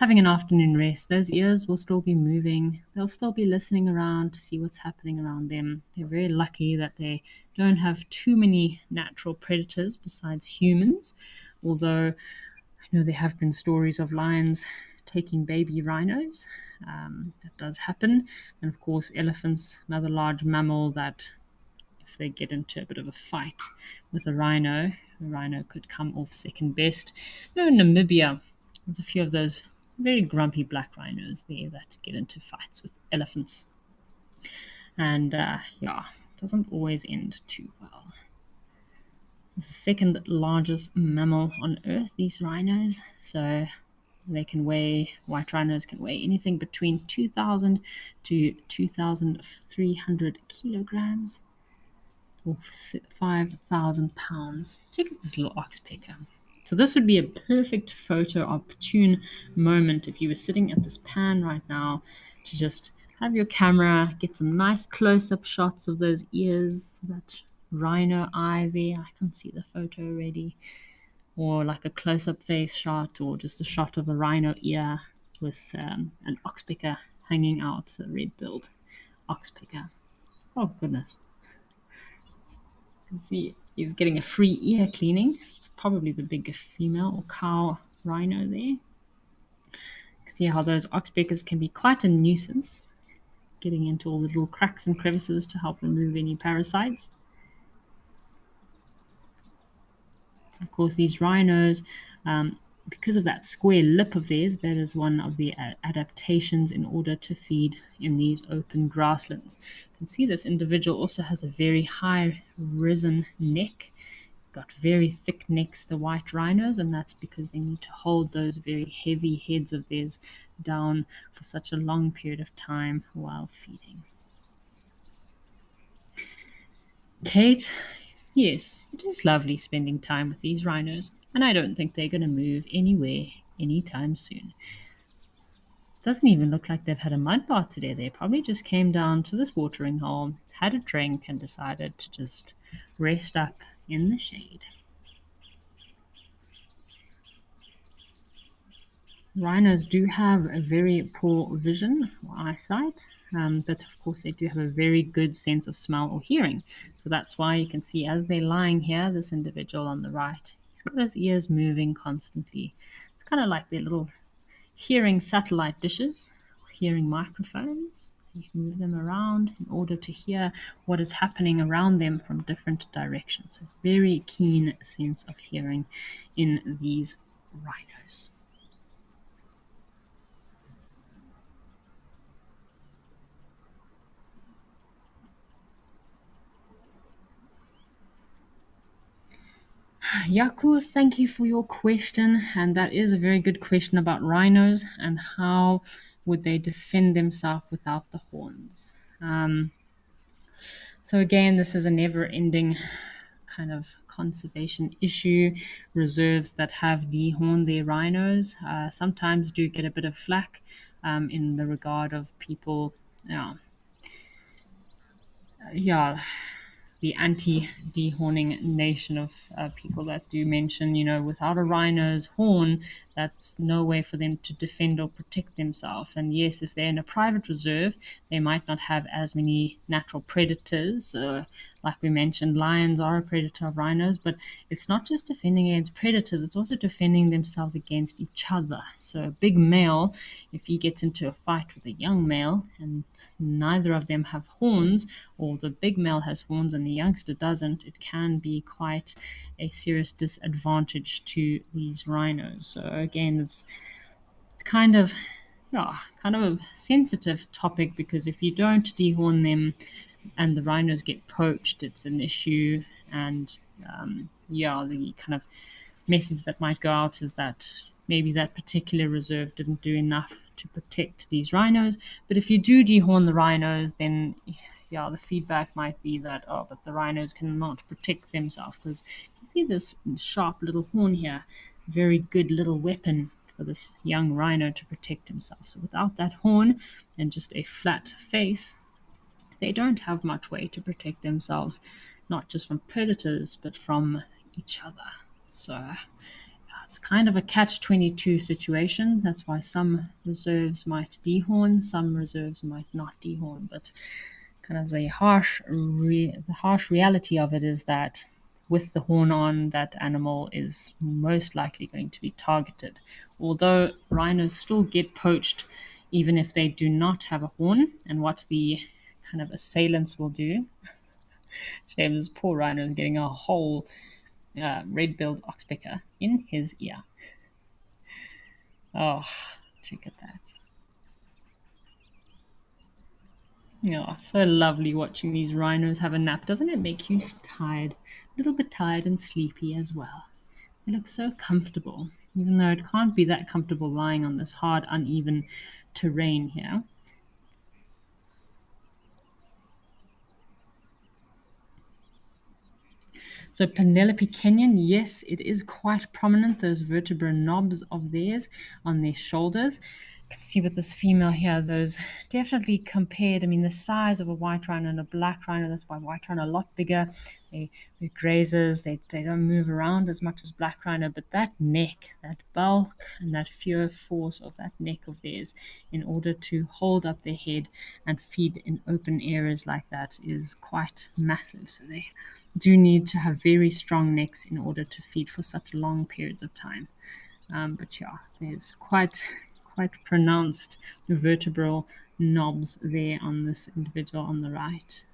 having an afternoon rest. Those ears will still be moving. They'll still be listening around to see what's happening around them. They're very lucky that they don't have too many natural predators besides humans, although I know there have been stories of lions taking baby rhinos. That does happen. And of course, elephants, another large mammal that if they get into a bit of a fight with a rhino, the rhino could come off second best. No, in Namibia, there's a few of those very grumpy black rhinos there that get into fights with elephants. And yeah, it doesn't always end too well. It's the second largest mammal on Earth, these rhinos. So they can weigh, white rhinos can weigh anything between 2,000 to 2,300 kilograms or 5,000 pounds. Check out this little oxpecker. So this would be a perfect photo opportune moment if you were sitting at this pan right now to just have your camera, get some nice close-up shots of those ears, that rhino eye there. I can see the photo already. Or like a close-up face shot, or just a shot of a rhino ear with an oxpecker hanging out, a red-billed oxpecker. Oh goodness. You can see he's getting a free ear cleaning. Probably the bigger female or cow rhino there. You can see how those oxpeckers can be quite a nuisance, getting into all the little cracks and crevices to help remove any parasites. Of course, these rhinos, because of that square lip of theirs, that is one of the adaptations in order to feed in these open grasslands. You can see this individual also has a very high risen neck, got very thick necks, the white rhinos, and that's because they need to hold those very heavy heads of theirs down for such a long period of time while feeding. Kate, yes, it is lovely spending time with these rhinos, and I don't think they're going to move anywhere anytime soon. Doesn't even look like they've had a mud bath today. They probably just came down to this watering hole, had a drink, and decided to just rest up in the shade. Rhinos do have a very poor vision or eyesight, but of course they do have a very good sense of smell or hearing. So that's why you can see as they're lying here, this individual on the right, he's got his ears moving constantly. It's kind of like their little hearing satellite dishes, hearing microphones. You can move them around in order to hear what is happening around them from different directions. So very keen sense of hearing in these rhinos. Yaku, thank you for your question. And that is a very good question about rhinos and how would they defend themselves without the horns. So again, this is a never-ending kind of conservation issue. Reserves that have dehorned their rhinos sometimes do get a bit of flack in the regard of people, the anti-dehorning nation of people that do mention, without a rhino's horn, that's no way for them to defend or protect themselves. And yes, if they're in a private reserve, they might not have as many natural predators. Like we mentioned, lions are a predator of rhinos, but it's not just defending against predators, it's also defending themselves against each other. So a big male, if he gets into a fight with a young male and neither of them have horns, or the big male has horns and the youngster doesn't, it can be quite a serious disadvantage to these rhinos. So again, it's kind of a sensitive topic, because if you don't dehorn them and the rhinos get poached, it's an issue. And the kind of message that might go out is that maybe that particular reserve didn't do enough to protect these rhinos. But if you do dehorn the rhinos, then the feedback might be that but the rhinos cannot protect themselves, because you can see this sharp little horn here, very good little weapon for this young rhino to protect himself. So without that horn and just a flat face, they don't have much way to protect themselves, not just from predators, but from each other. So It's kind of a catch-22 situation. That's why some reserves might dehorn, some reserves might not dehorn. But kind of the harsh reality of it is that with the horn on, that animal is most likely going to be targeted. Although rhinos still get poached even if they do not have a horn, and what the kind of assailants will do. Shame this poor rhino is getting a whole red-billed oxpecker in his ear. Oh, look at that. Yeah, so lovely watching these rhinos have a nap. Doesn't it make you tired? A little bit tired and sleepy as well. They look so comfortable, even though it can't be that comfortable lying on this hard, uneven terrain here. So Penelope Kenyon, yes, it is quite prominent, those vertebral knobs of theirs on their shoulders. You can see with this female here, those definitely compared. I mean, the size of a white rhino and a black rhino, that's why white rhino a lot bigger. They grazers, they don't move around as much as black rhino, but that neck, that bulk and that sheer force of that neck of theirs in order to hold up their head and feed in open areas like that is quite massive. So they do need to have very strong necks in order to feed for such long periods of time. But yeah, there's quite pronounced vertebral knobs there on this individual on the right.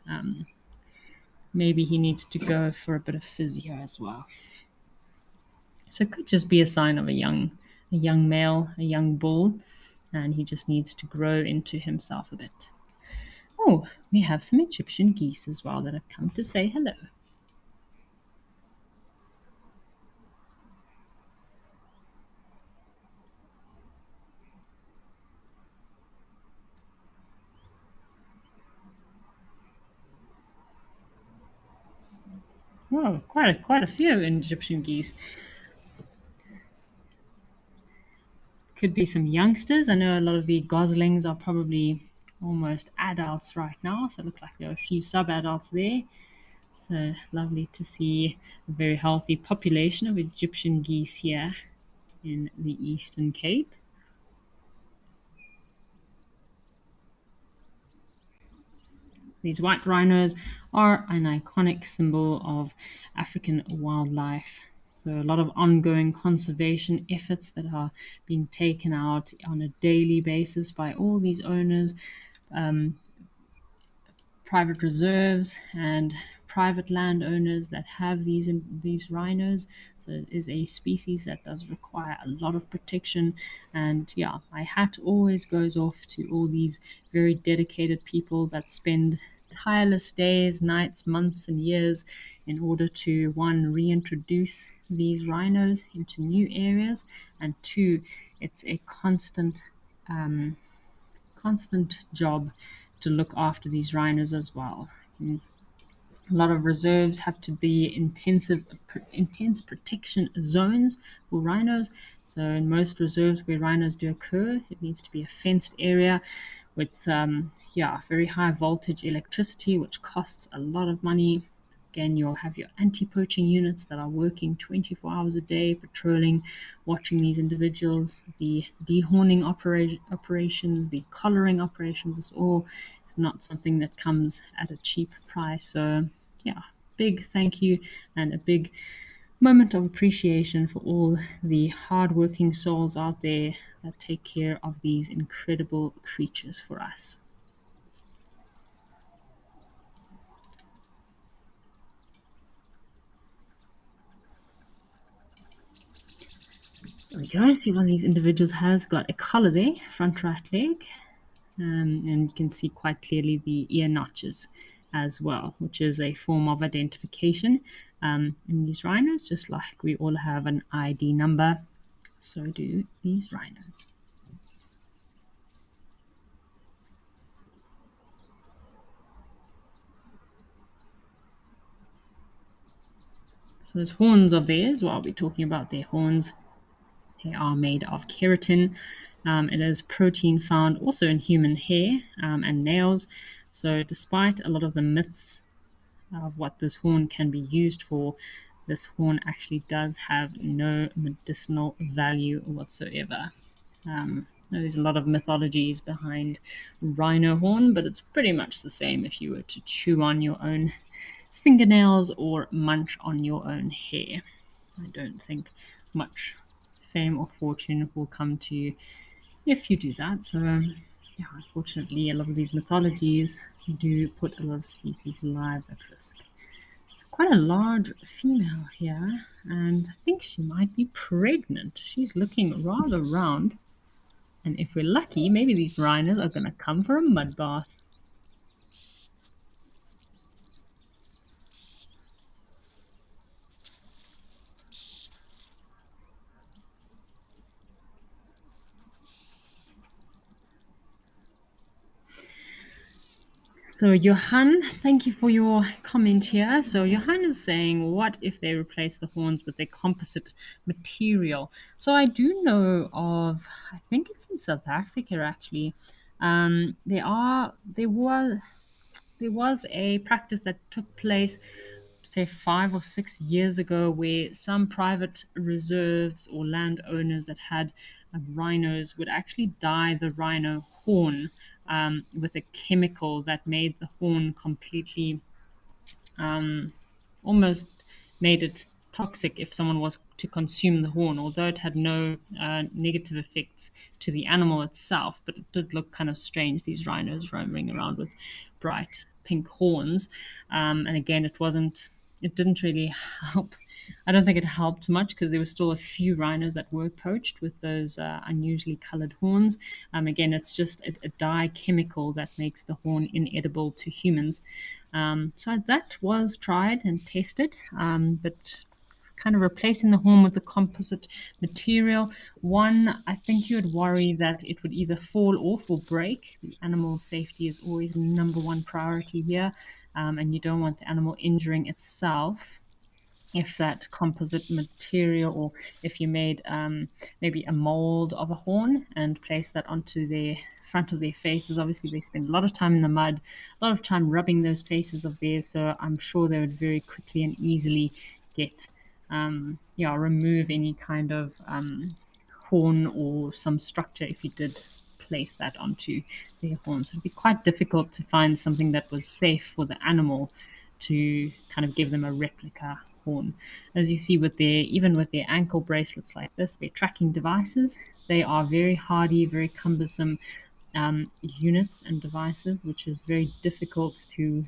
Maybe he needs to go for a bit of physio as well. So it could just be a sign of a young male, a young bull, and he just needs to grow into himself a bit. Oh, we have some Egyptian geese as well that have come to say hello. Well, quite a few Egyptian geese. Could be some youngsters. I know a lot of the goslings are probably almost adults right now, so it looks like there are a few sub-adults there. So lovely to see a very healthy population of Egyptian geese here in the Eastern Cape. These white rhinos are an iconic symbol of African wildlife. So a lot of ongoing conservation efforts that are being taken out on a daily basis by all these owners, private reserves and private landowners that have these rhinos. So it is a species that does require a lot of protection. And yeah, my hat always goes off to all these very dedicated people that spend tireless days, nights, months, and years in order to, one, reintroduce these rhinos into new areas, and two, it's a constant job to look after these rhinos as well. A lot of reserves have to be intense protection zones for rhinos. So in most reserves where rhinos do occur, it needs to be a fenced area with very high voltage electricity, which costs a lot of money. Again, you'll have your anti-poaching units that are working 24 hours a day, patrolling, watching these individuals, the dehorning operations, the collaring operations. It's not something that comes at a cheap price. So yeah, big thank you and a big moment of appreciation for all the hardworking souls out there that take care of these incredible creatures for us. There we go. See, one of these individuals has got a collar there, front right leg, and you can see quite clearly the ear notches as well, which is a form of identification in these rhinos, just like we all have an ID number. So do these rhinos. So those horns of theirs, while we're talking about their horns, they are made of keratin. It is protein found also in human hair and nails. So despite a lot of the myths of what this horn can be used for, this horn actually does have no medicinal value whatsoever. There's a lot of mythologies behind rhino horn, but it's pretty much the same if you were to chew on your own fingernails or munch on your own hair. I don't think much fame or fortune will come to you if you do that. So, yeah, unfortunately, a lot of these mythologies do put a lot of species' lives at risk. It's quite a large female here, and I think she might be pregnant. She's looking rather round. And if we're lucky, maybe these rhinos are going to come for a mud bath. So Johan, thank you for your comment here. So Johan is saying, what if they replace the horns with a composite material? So I do know of, I think it's in South Africa actually. There was a practice that took place, say 5 or 6 years ago, where some private reserves or landowners that had rhinos would actually dye the rhino horn with a chemical that made the horn completely almost made it toxic if someone was to consume the horn, although it had no negative effects to the animal itself. But it did look kind of strange, these rhinos roaming around with bright pink horns. And again, it didn't really help. I don't think it helped much because there were still a few rhinos that were poached with those unusually colored horns. Again, it's just a dye chemical that makes the horn inedible to humans. So that was tried and tested, but kind of replacing the horn with a composite material. One, I think you would worry that it would either fall off or break. The animal's safety is always number one priority here, and you don't want the animal injuring itself. If that composite material, or if you made maybe a mold of a horn and place that onto the front of their faces, obviously they spend a lot of time in the mud, a lot of time rubbing those faces of theirs, so I'm sure they would very quickly and easily get remove any kind of horn or some structure if you did place that onto their horns. It'd be quite difficult to find something that was safe for the animal to kind of give them a replica horn. As you see even with their ankle bracelets like this, their tracking devices, they are very hardy, very cumbersome units and devices, which is very difficult to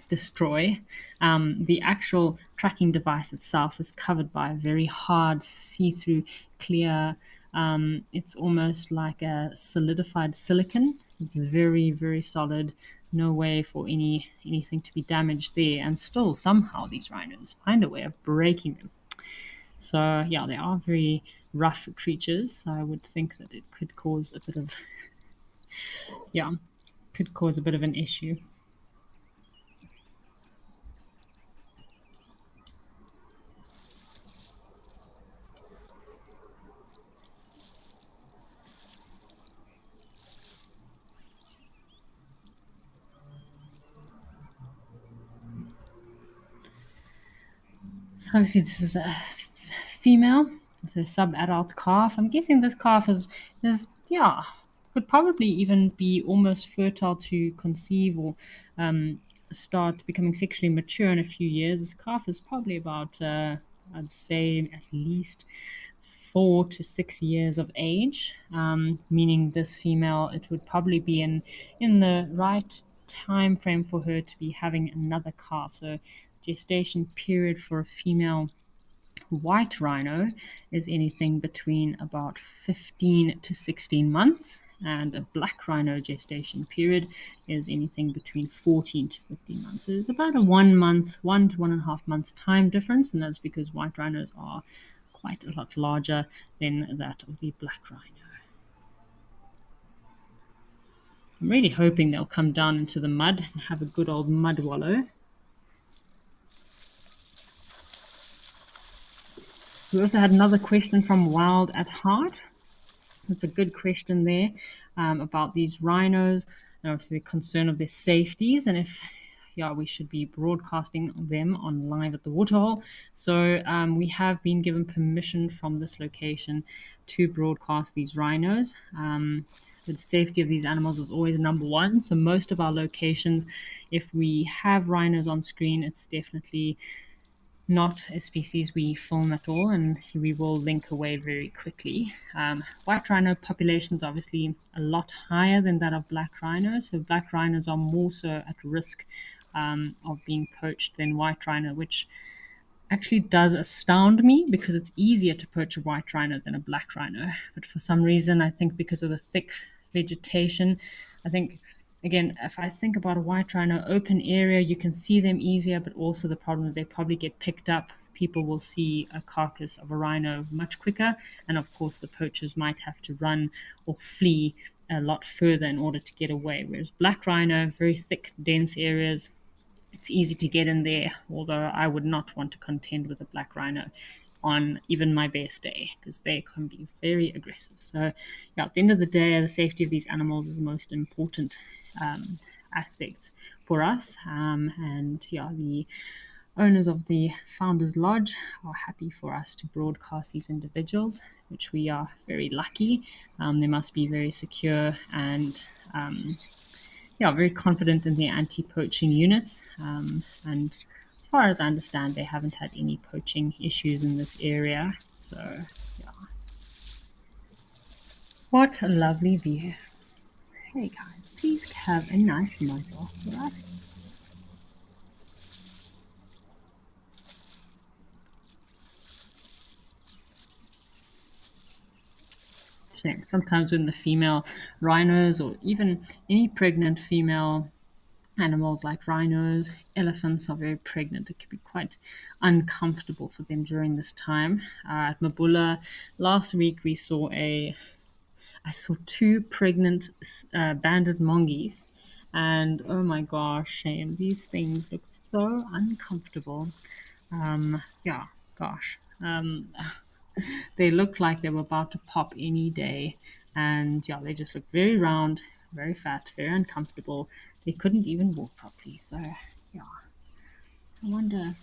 destroy. The actual tracking device itself is covered by a very hard, see-through, clear. It's almost like a solidified silicon. It's very, very solid. No way for anything to be damaged there. And still, somehow, these rhinos find a way of breaking them. So yeah, they are very rough creatures. I would think that it could cause a bit of an issue. So obviously this is a female with a sub-adult calf. I'm guessing this calf is could probably even be almost fertile to conceive or start becoming sexually mature in a few years. This calf is probably about I'd say at least 4 to 6 years of age, meaning this female, it would probably be in the right time frame for her to be having another calf. So gestation period for a female white rhino is anything between about 15 to 16 months, and a black rhino gestation period is anything between 14 to 15 months. So there's about a 1 month, 1 to 1.5 months time difference, and that's because white rhinos are quite a lot larger than that of the black rhino. I'm really hoping they'll come down into the mud and have a good old mud wallow. We also had another question from Wild at Heart. That's a good question there about these rhinos and obviously the concern of their safeties, and if yeah, we should be broadcasting them on live at the waterhole. So we have been given permission from this location to broadcast these rhinos. The safety of these animals is always number one. So most of our locations, if we have rhinos on screen, it's definitely not a species we film at all, and we will link away very quickly. White rhino population is obviously a lot higher than that of black rhinos, so black rhinos are more so at risk of being poached than white rhino, which actually does astound me because it's easier to poach a white rhino than a black rhino. But for some reason, I think because of the thick vegetation, I think, again, if I think about a white rhino, open area, you can see them easier, but also the problem is they probably get picked up. People will see a carcass of a rhino much quicker, and of course, the poachers might have to run or flee a lot further in order to get away. Whereas black rhino, very thick, dense areas, it's easy to get in there, although I would not want to contend with a black rhino on even my best day because they can be very aggressive. So, yeah, at the end of the day, the safety of these animals is the most important aspect for us. And yeah, the owners of the Founders Lodge are happy for us to broadcast these individuals, which we are very lucky. They must be very secure and yeah, very confident in their anti-poaching units. And as far as I understand, they haven't had any poaching issues in this area. So, yeah. What a lovely view. Hey guys, please have a nice mud bath for us. Shame. Sometimes when the female rhinos or even any pregnant female animals like rhinos, elephants are very pregnant. It can be quite uncomfortable for them during this time. At Mabula last week, I saw two pregnant banded mongoose, and oh my gosh, shame! These things looked so uncomfortable. Yeah, gosh. They looked like they were about to pop any day. And yeah, they just looked very round, very fat, very uncomfortable. They couldn't even walk properly. So yeah, I wonder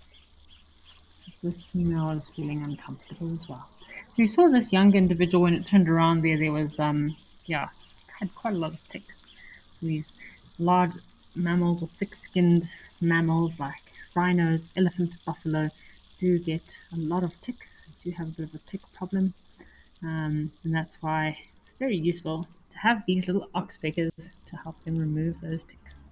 if this female is feeling uncomfortable as well. So you saw this young individual when it turned around there was, yeah, had quite a lot of ticks. So these large mammals or thick-skinned mammals like rhinos, elephant, buffalo do get a lot of ticks. They do have a bit of a tick problem. And that's why it's very useful to have these little ox pickers to help them remove those ticks.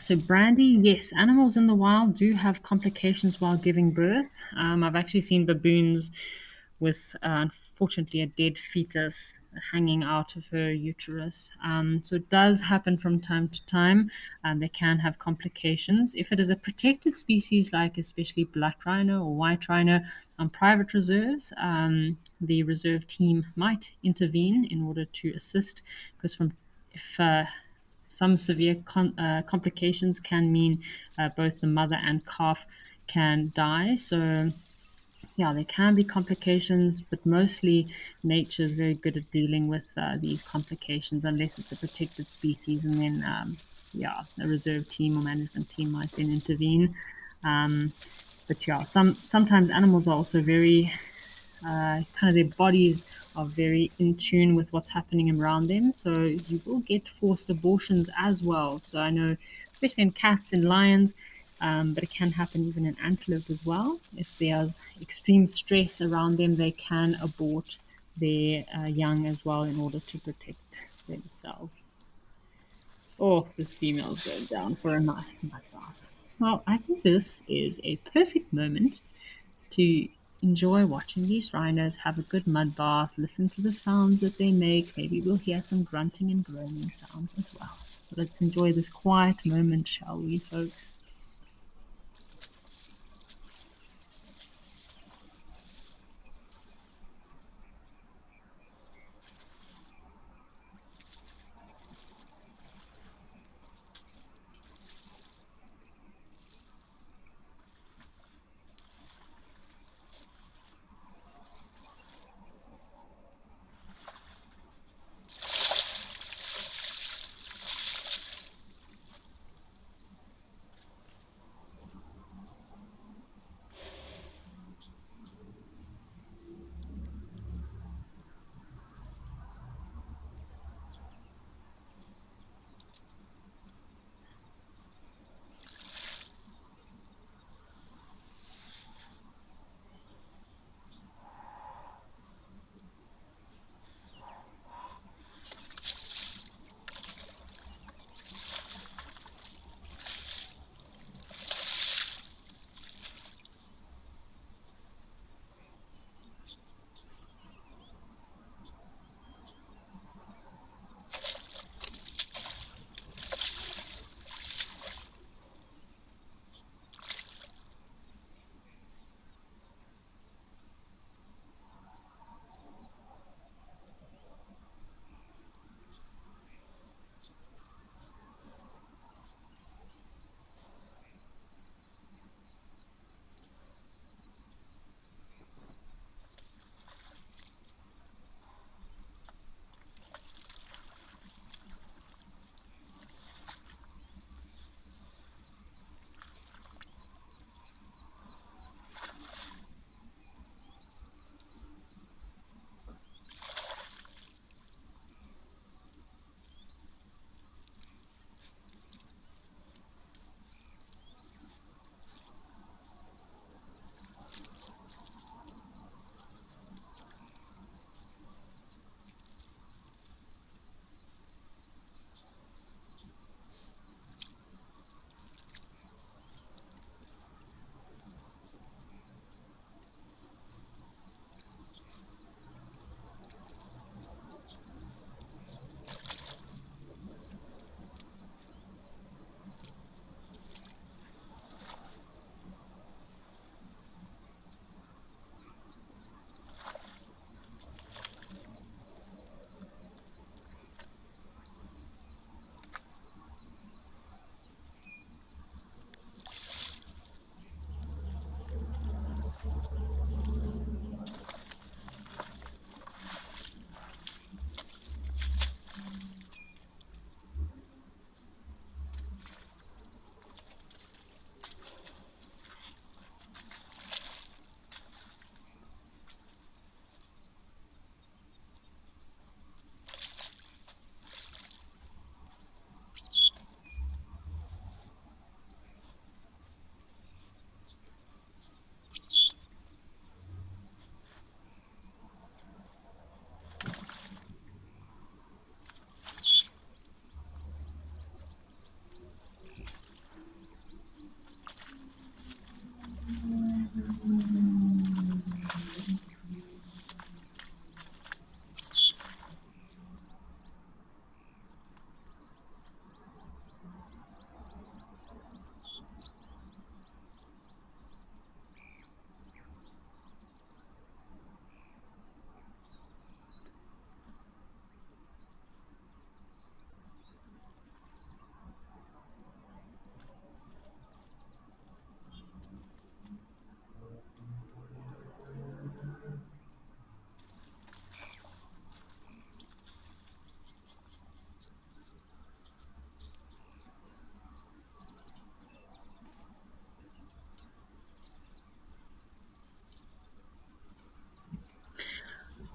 So, Brandy, yes, animals in the wild do have complications while giving birth. I've actually seen baboons with, unfortunately, a dead fetus hanging out of her uterus. So, it does happen from time to time. They can have complications. If it is a protected species, like especially black rhino or white rhino on private reserves, the reserve team might intervene in order to assist because if some severe complications can mean both the mother and calf can die. So, yeah, there can be complications, but mostly nature is very good at dealing with these complications unless it's a protected species. And then, yeah, a reserve team or management team might then intervene. But yeah, sometimes animals are also very kind of their bodies are very in tune with what's happening around them. So you will get forced abortions as well. So I know, especially in cats and lions, but it can happen even in antelope as well. If there's extreme stress around them, they can abort their young as well in order to protect themselves. Oh, this female is going down for a nice mud bath. Well, I think this is a perfect moment to enjoy watching these rhinos have a good mud bath, listen to the sounds that they make. Maybe we'll hear some grunting and groaning sounds as well. So let's enjoy this quiet moment, shall we, folks?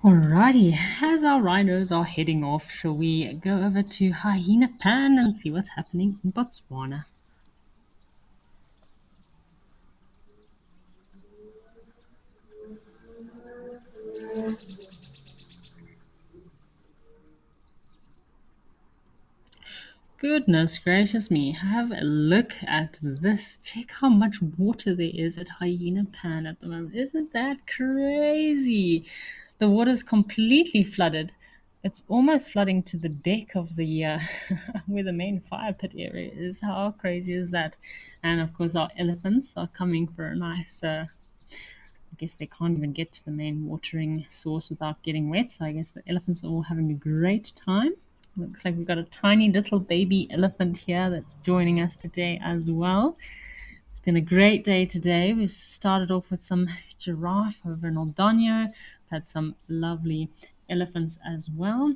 Alrighty, as our rhinos are heading off, shall we go over to Hyena Pan and see what's happening in Botswana? Goodness gracious me, have a look at this. Check how much water there is at Hyena Pan at the moment. Isn't that crazy? The water's completely flooded. It's almost flooding to the deck of the where the main fire pit area is. How crazy is that? And of course, our elephants are coming for a nice. I guess they can't even get to the main watering source without getting wet. So I guess the elephants are all having a great time. Looks like we've got a tiny little baby elephant here that's joining us today as well. It's been a great day today. We started off with some giraffe over in Aldonio, had some lovely elephants as well.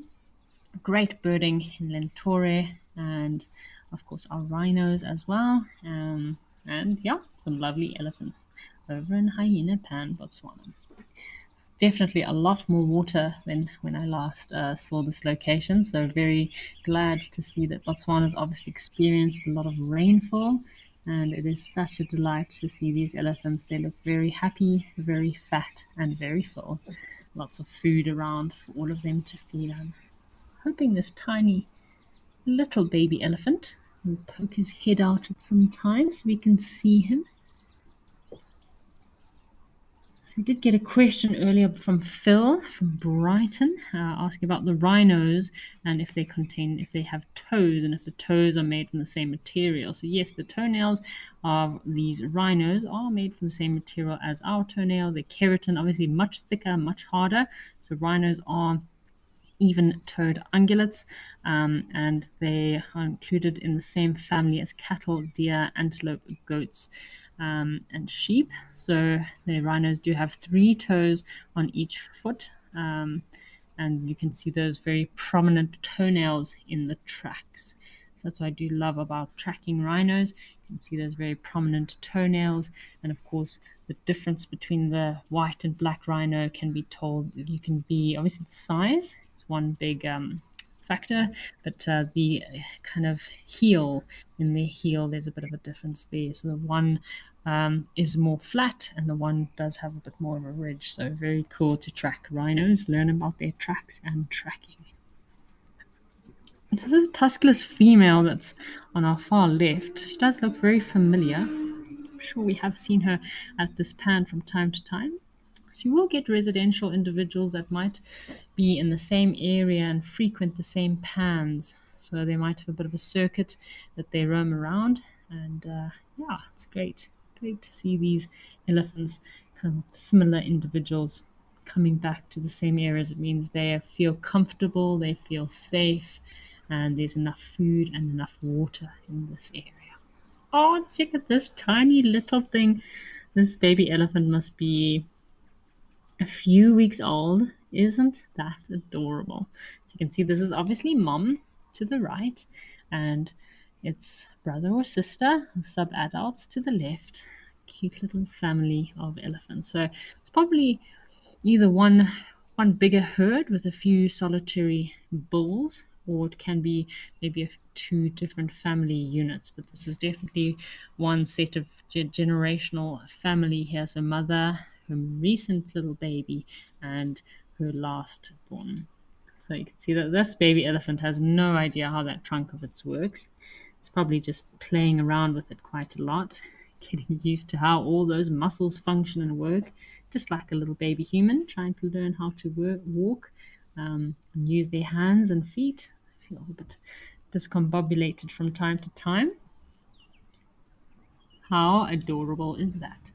Great birding in Lentore, and of course our rhinos as well. And yeah, some lovely elephants over in Hyena Pan, Botswana. Definitely a lot more water than when I last saw this location. So very glad to see that Botswana's obviously experienced a lot of rainfall, and it is such a delight to see these elephants. They look very happy, very fat, and very full. Lots of food around for all of them to feed on. Hoping this tiny little baby elephant will poke his head out at some time so we can see him. We did get a question earlier from Phil from Brighton asking about the rhinos and if they have toes and if the toes are made from the same material. So yes, the toenails of these rhinos are made from the same material as our toenails. They're keratin, obviously much thicker, much harder. So rhinos are even-toed ungulates, and they are included in the same family as cattle, deer, antelope, goats, and sheep. So the rhinos do have 3 toes on each foot, and you can see those very prominent toenails in the tracks. So that's what I do love about tracking rhinos. You can see those very prominent toenails, and of course the difference between the white and black rhino can be told. You can be obviously the size is one big factor, but the kind of heel, in the heel there's a bit of a difference there. So the one is more flat and the one does have a bit more of a ridge. So very cool to track rhinos, learn about their tracks and tracking. So the tuskless female that's on our far left, she does look very familiar. I'm sure we have seen her at this pan from time to time. So you will get residential individuals that might be in the same area and frequent the same pans. So they might have a bit of a circuit that they roam around. And yeah, it's great. Great to see these elephants, kind of similar individuals, coming back to the same areas. It means they feel comfortable, they feel safe, and there's enough food and enough water in this area. Oh, check at this tiny little thing. This baby elephant must be a few weeks old. Isn't that adorable? So you can see this is obviously mom to the right, and its brother or sister, sub-adults to the left. Cute little family of elephants. So it's probably either one bigger herd with a few solitary bulls, or it can be maybe 2 different family units. But this is definitely one set of generational family here. So mother, her recent little baby, and her last born. So you can see that this baby elephant has no idea how that trunk of its works. It's probably just playing around with it quite a lot, getting used to how all those muscles function and work, just like a little baby human trying to learn how to walk and use their hands and feet. I feel a bit discombobulated from time to time. How adorable is that?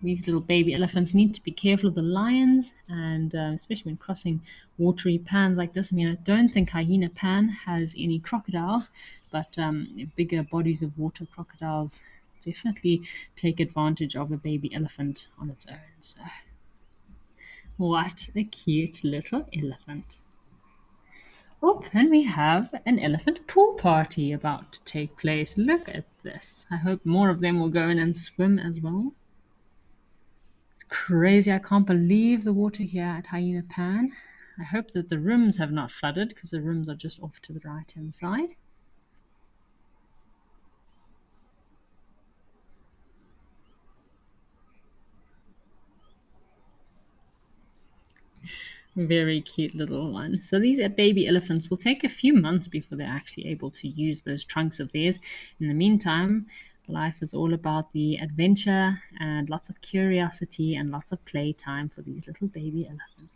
These little baby elephants need to be careful of the lions, and especially when crossing watery pans like this. I mean, I don't think Hyena Pan has any crocodiles, but bigger bodies of water crocodiles definitely take advantage of a baby elephant on its own. So, what a cute little elephant. Oh, and we have an elephant pool party about to take place. Look at this. I hope more of them will go in and swim as well. Crazy. I can't believe the water here at Hyena Pan. I hope that the rims have not flooded, because the rims are just off to the right hand side. Very cute little one. So these baby elephants will take a few months before they're actually able to use those trunks of theirs. In the meantime, life is all about the adventure and lots of curiosity and lots of playtime for these little baby elephants.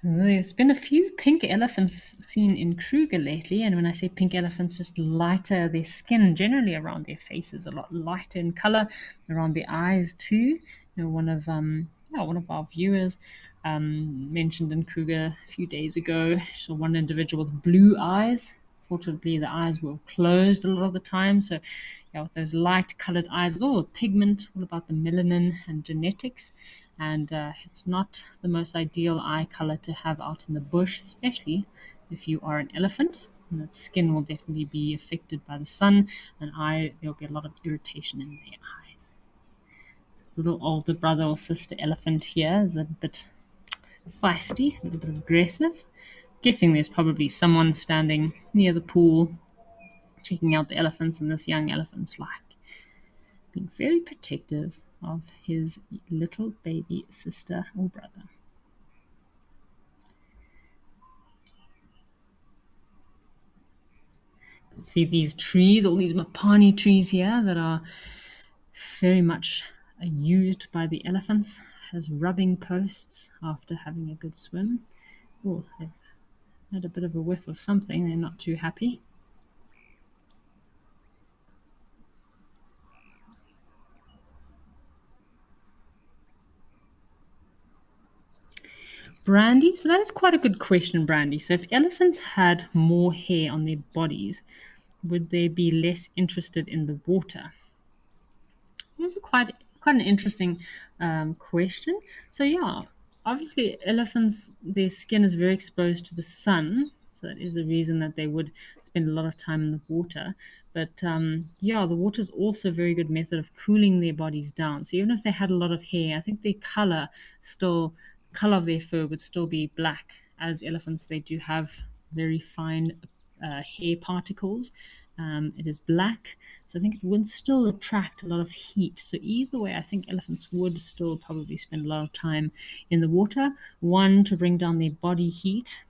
There's been a few pink elephants seen in Kruger lately, and when I say pink elephants, just lighter. Their skin generally around their faces a lot lighter in color, around the eyes too. One of our viewers mentioned in Kruger a few days ago, saw one individual with blue eyes. Fortunately, the eyes were closed a lot of the time, so yeah, with those light colored eyes, it's all pigment, all about the melanin and genetics. And it's not the most ideal eye color to have out in the bush, especially if you are an elephant. And that skin will definitely be affected by the sun, and there'll be a lot of irritation in their eyes. Little older brother or sister elephant here is a bit feisty, a little bit aggressive. Guessing there's probably someone standing near the pool checking out the elephants, and this young elephant's like being very protective of his little baby sister or brother. See these trees, all these mapani trees here that are very much used by the elephants as rubbing posts after having a good swim. Oh, they've had a bit of a whiff of something. They're not too happy. Brandy, so that is quite a good question, Brandy. So if elephants had more hair on their bodies, would they be less interested in the water? That's quite an interesting question. So yeah, obviously elephants, their skin is very exposed to the sun, so that is a reason that they would spend a lot of time in the water. But yeah, the water is also a very good method of cooling their bodies down. So even if they had a lot of hair, I think their color of their fur would still be black. As elephants, they do have very fine hair particles. It is black, so I think it would still attract a lot of heat. So either way, I think elephants would still probably spend a lot of time in the water. One, to bring down their body heat.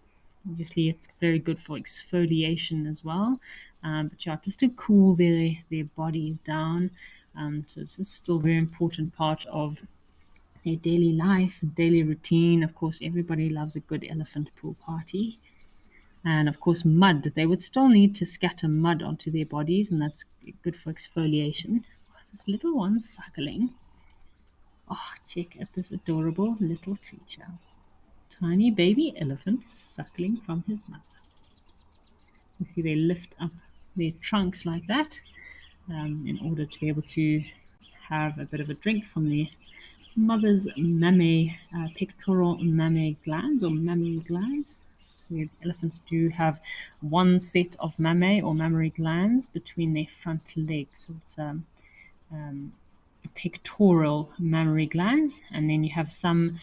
Obviously, it's very good for exfoliation as well. But yeah, just to cool their bodies down. So it's still a very important part of their daily life, daily routine. Of course, everybody loves a good elephant pool party. And of course, mud. They would still need to scatter mud onto their bodies, and that's good for exfoliation. What's this little one suckling? Oh, check at this adorable little creature. Tiny baby elephant suckling from his mother. You see, they lift up their trunks like that in order to be able to have a bit of a drink from the mother's pectoral mammary glands or mammary glands. Elephants do have one set of mammary or mammary glands between their front legs. So it's pectoral mammary glands, and then you have some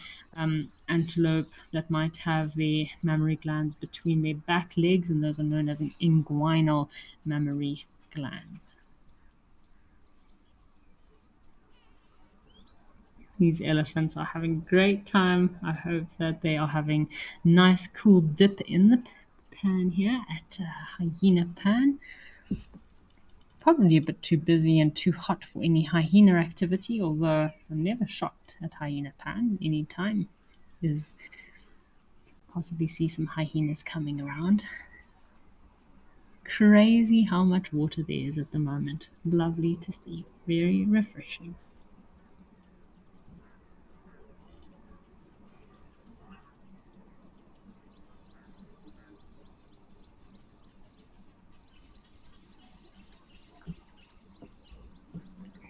antelope that might have their mammary glands between their back legs, and those are known as an inguinal mammary glands. These elephants are having a great time. I hope that they are having nice cool dip in the pan here at Hyena Pan. Probably a bit too busy and too hot for any hyena activity, although I'm never shocked at Hyena Pan. Any time is possibly see some hyenas coming around. Crazy how much water there is at the moment. Lovely to see. Very refreshing.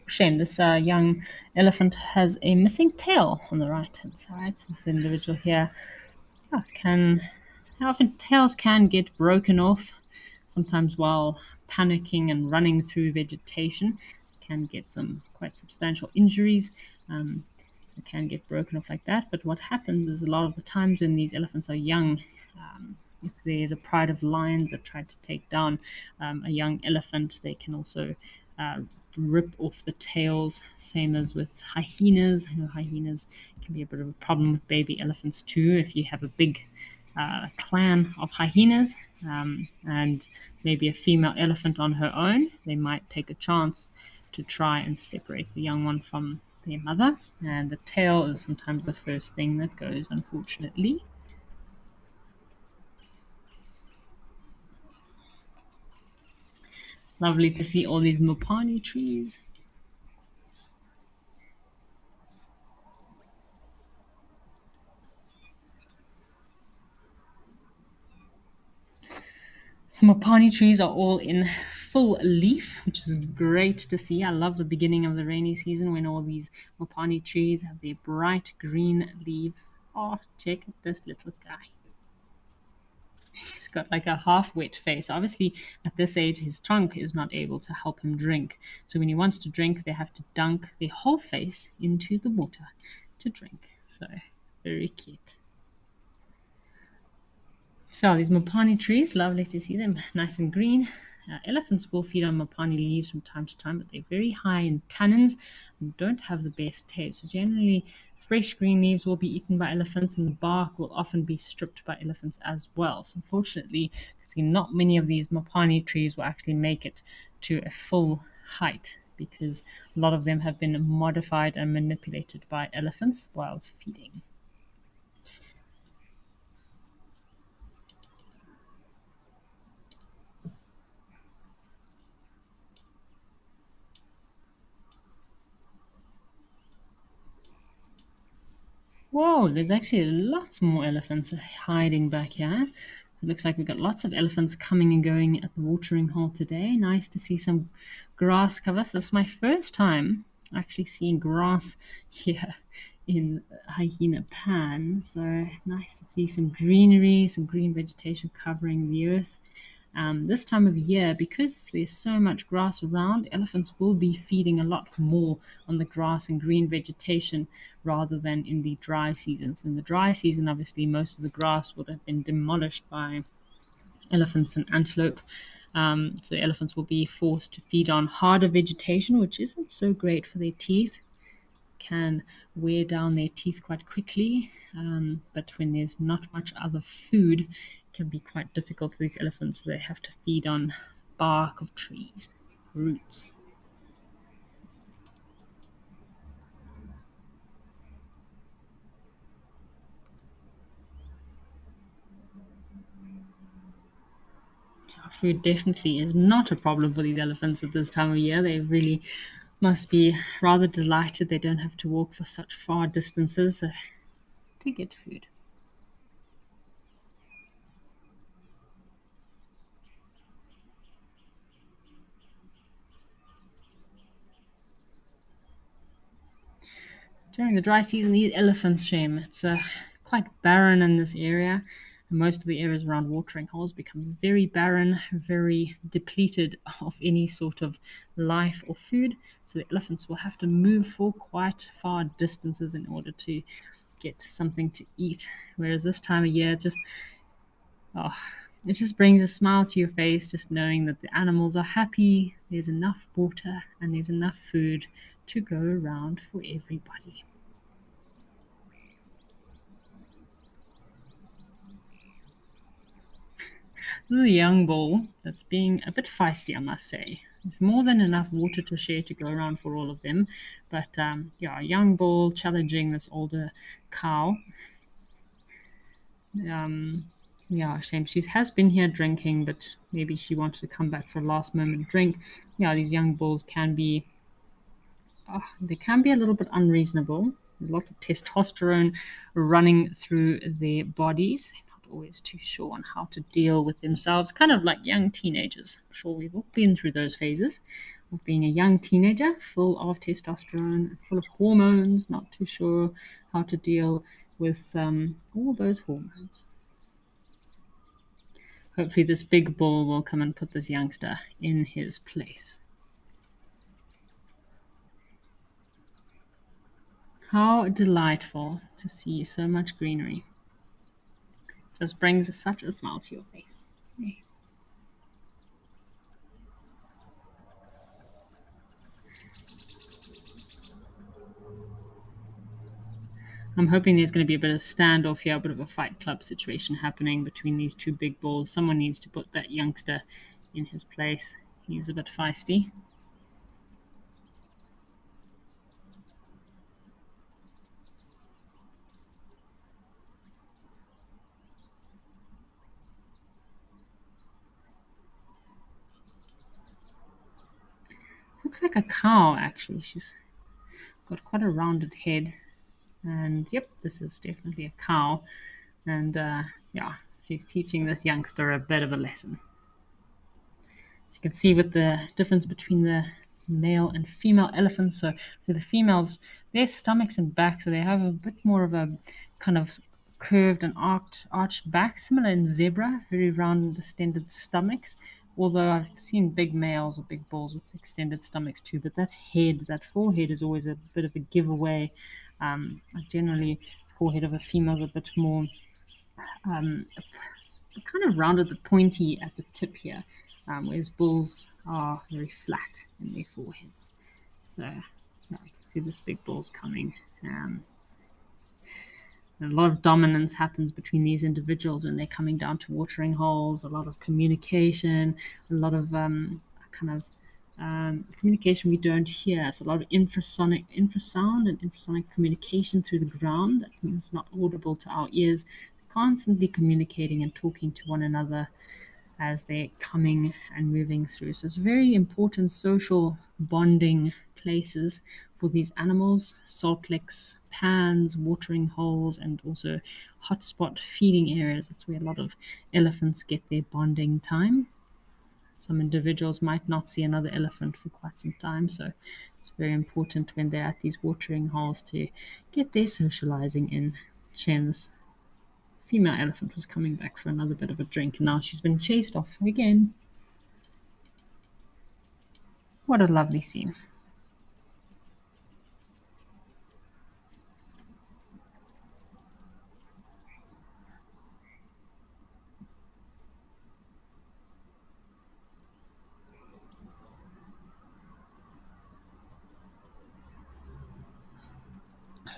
Shame, this young elephant has a missing tail on the right hand side. So this individual here often tails can get broken off, sometimes while panicking and running through vegetation can get some quite substantial injuries. It can get broken off like that. But what happens is a lot of the times when these elephants are young, if there's a pride of lions that try to take down a young elephant, they can also uh, rip off the tails, same as with hyenas. I know hyenas can be a bit of a problem with baby elephants too. If you have a big clan of hyenas and maybe a female elephant on her own, they might take a chance to try and separate the young one from their mother. And the tail is sometimes the first thing that goes, unfortunately. Lovely to see all these mopani trees. Some mopani trees are all in full leaf, which is great to see. I love the beginning of the rainy season when all these mopani trees have their bright green leaves. Oh, check out this little guy. He's got like a half wet face. Obviously, at this age, his trunk is not able to help him drink. So when he wants to drink, they have to dunk their whole face into the water to drink. So very cute. So these mopani trees, lovely to see them, nice and green. Elephants will feed on mopani leaves from time to time, but they're very high in tannins and don't have the best taste. So generally, fresh green leaves will be eaten by elephants, and the bark will often be stripped by elephants as well. So unfortunately, not many of these mopani trees will actually make it to a full height because a lot of them have been modified and manipulated by elephants while feeding. Whoa, there's actually lots more elephants hiding back here. So it looks like we've got lots of elephants coming and going at the watering hole today. Nice to see some grass cover. So this is my first time actually seeing grass here in Hyena Pan. So nice to see some greenery, some green vegetation covering the earth. This time of year, because there's so much grass around, elephants will be feeding a lot more on the grass and green vegetation rather than in the dry seasons. In the dry season, obviously, most of the grass would have been demolished by elephants and antelope. So elephants will be forced to feed on harder vegetation, which isn't so great for their teeth, can wear down their teeth quite quickly. But when there's not much other food, it can be quite difficult for these elephants. They have to feed on bark of trees, roots. Food definitely is not a problem for these elephants at this time of year. They really must be rather delighted they don't have to walk for such far distances to get food. During the dry season, these elephants, shame, it's quite barren in this area. Most of the areas around watering holes become very barren, very depleted of any sort of life or food. So the elephants will have to move for quite far distances in order to get something to eat. Whereas this time of year, oh, it just brings a smile to your face just knowing that the animals are happy, there's enough water, and there's enough food to go around for everybody. This is a young bull that's being a bit feisty, I must say. There's more than enough water to share to go around for all of them. But yeah, a young bull challenging this older cow. Um, yeah, shame. She has been here drinking, but maybe she wanted to come back for a last moment drink. Yeah, these young bulls can be, they can be a little bit unreasonable. There's lots of testosterone running through their bodies. They're not always too sure on how to deal with themselves, kind of like young teenagers. I'm sure we've all been through those phases of being a young teenager, full of testosterone, full of hormones, not too sure how to deal with all those hormones. Hopefully this big bull will come and put this youngster in his place. How delightful to see so much greenery. Just brings such a smile to your face. I'm hoping there's going to be a bit of standoff here, a bit of a fight club situation happening between these two big bulls. Someone needs to put that youngster in his place. He's a bit feisty. This looks like a cow, actually. She's got quite a rounded head. And yep, this is definitely a cow. And yeah, she's teaching this youngster a bit of a lesson. As you can see with the difference between the male and female elephants. So the females, their stomachs and back, so they have a bit more of a kind of curved and arched back, similar in zebra, very round and distended stomachs. Although I've seen big males or big bulls with extended stomachs too, but that head, that forehead is always a bit of a giveaway. Generally, forehead of a female is a bit more kind of rounded but pointy at the tip here, whereas bulls are very flat in their foreheads. So yeah, you can see this big bull's coming. A lot of dominance happens between these individuals when they're coming down to watering holes, a lot of communication, a lot of communication we don't hear. So a lot of infrasound and infrasonic communication through the ground that is not audible to our ears, constantly communicating and talking to one another as they're coming and moving through. So it's very important social bonding places for these animals, salt licks, pans, watering holes, and also hotspot feeding areas. That's where a lot of elephants get their bonding time. Some individuals might not see another elephant for quite some time, so it's very important when they're at these watering holes to get their socializing in. This female elephant was coming back for another bit of a drink, and now she's been chased off again. What a lovely scene.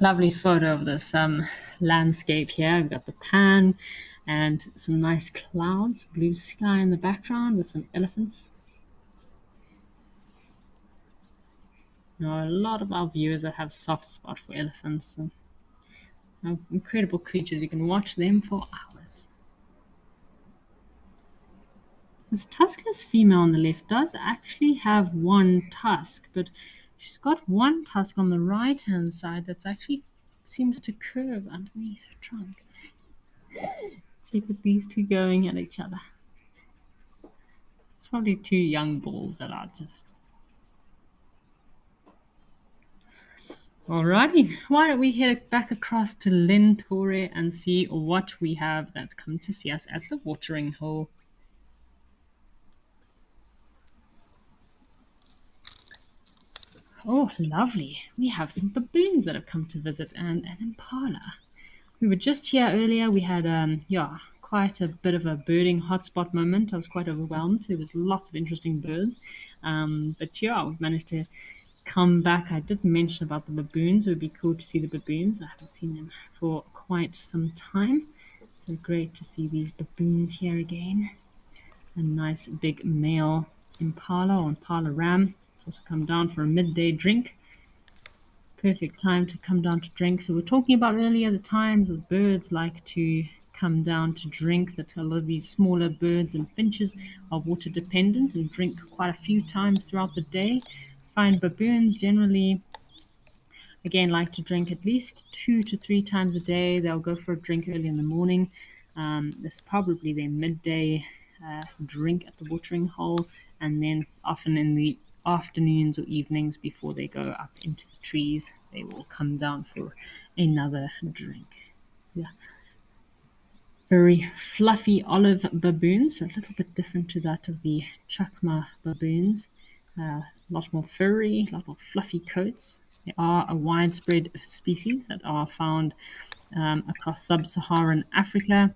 Lovely photo of this landscape here. We've got the pan and some nice clouds, blue sky in the background with some elephants. Now, a lot of our viewers that have soft spot for elephants. Incredible creatures. You can watch them for hours. This tuskless female on the left does actually have one tusk, but she's got one tusk on the right hand side that's actually seems to curve underneath her trunk. So you got these two going at each other. It's probably two young bulls that are just. Alrighty, why don't we head back across to Lintore and see what we have that's come to see us at the watering hole. Oh, lovely. We have some baboons that have come to visit and an impala. We were just here earlier. We had, quite a bit of a birding hotspot moment. I was quite overwhelmed. There was lots of interesting birds. But yeah, we've managed to come back. I did mention about the baboons. It would be cool to see the baboons. I haven't seen them for quite some time. So great to see these baboons here again. A nice big male impala or impala ram. It's also come down for a midday drink. Perfect time to come down to drink. So we we're talking about earlier the times that birds like to come down to drink, that a lot of these smaller birds and finches are water dependent and drink quite a few times throughout the day. Find baboons generally, again, like to drink at least 2 to 3 times a day. They'll go for a drink early in the morning. This is probably their midday drink at the watering hole, and then often in the afternoons or evenings before they go up into the trees, they will come down for another drink. Yeah. Very fluffy olive baboons, so a little bit different to that of the chakma baboons. A lot more furry, a lot more fluffy coats. They are a widespread species that are found across sub-Saharan Africa,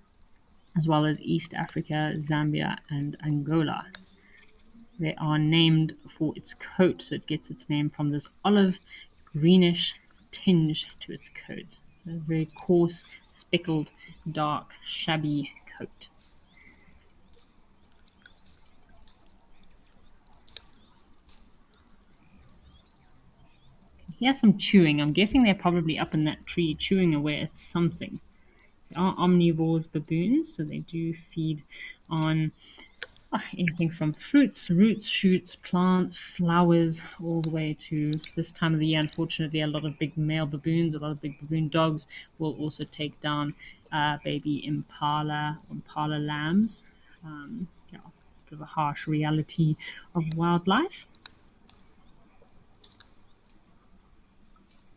as well as East Africa, Zambia, and Angola. They are named for its coat, so it gets its name from this olive greenish tinge to its coat. So a very coarse, speckled, dark, shabby coat. Here's some chewing. I'm guessing they're probably up in that tree chewing away at something. They are omnivores, baboons, so they do feed on anything from fruits, roots, shoots, plants, flowers, all the way to this time of the year. Unfortunately, a lot of big male baboons, a lot of big baboon dogs will also take down baby impala lambs. Yeah, bit of a harsh reality of wildlife.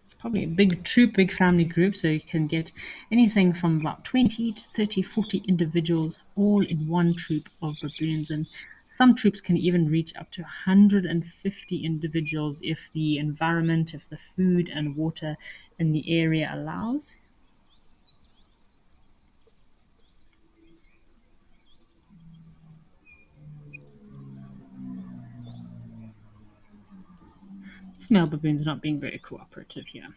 It's probably a big troop, big family group, so you can get anything from about 20 to 30, 40 individuals all in one troop of baboons. And some troops can even reach up to 150 individuals if the environment, if the food and water in the area allows. These male baboons are not being very cooperative here.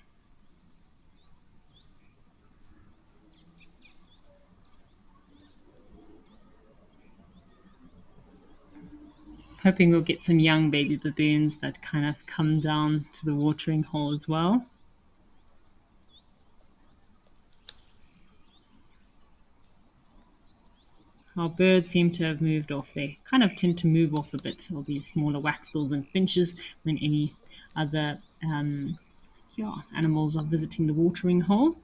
Hoping we'll get some young baby baboons that kind of come down to the watering hole as well. Our birds seem to have moved off. They kind of tend to move off a bit, all these smaller waxbills and finches, when any other animals are visiting the watering hole.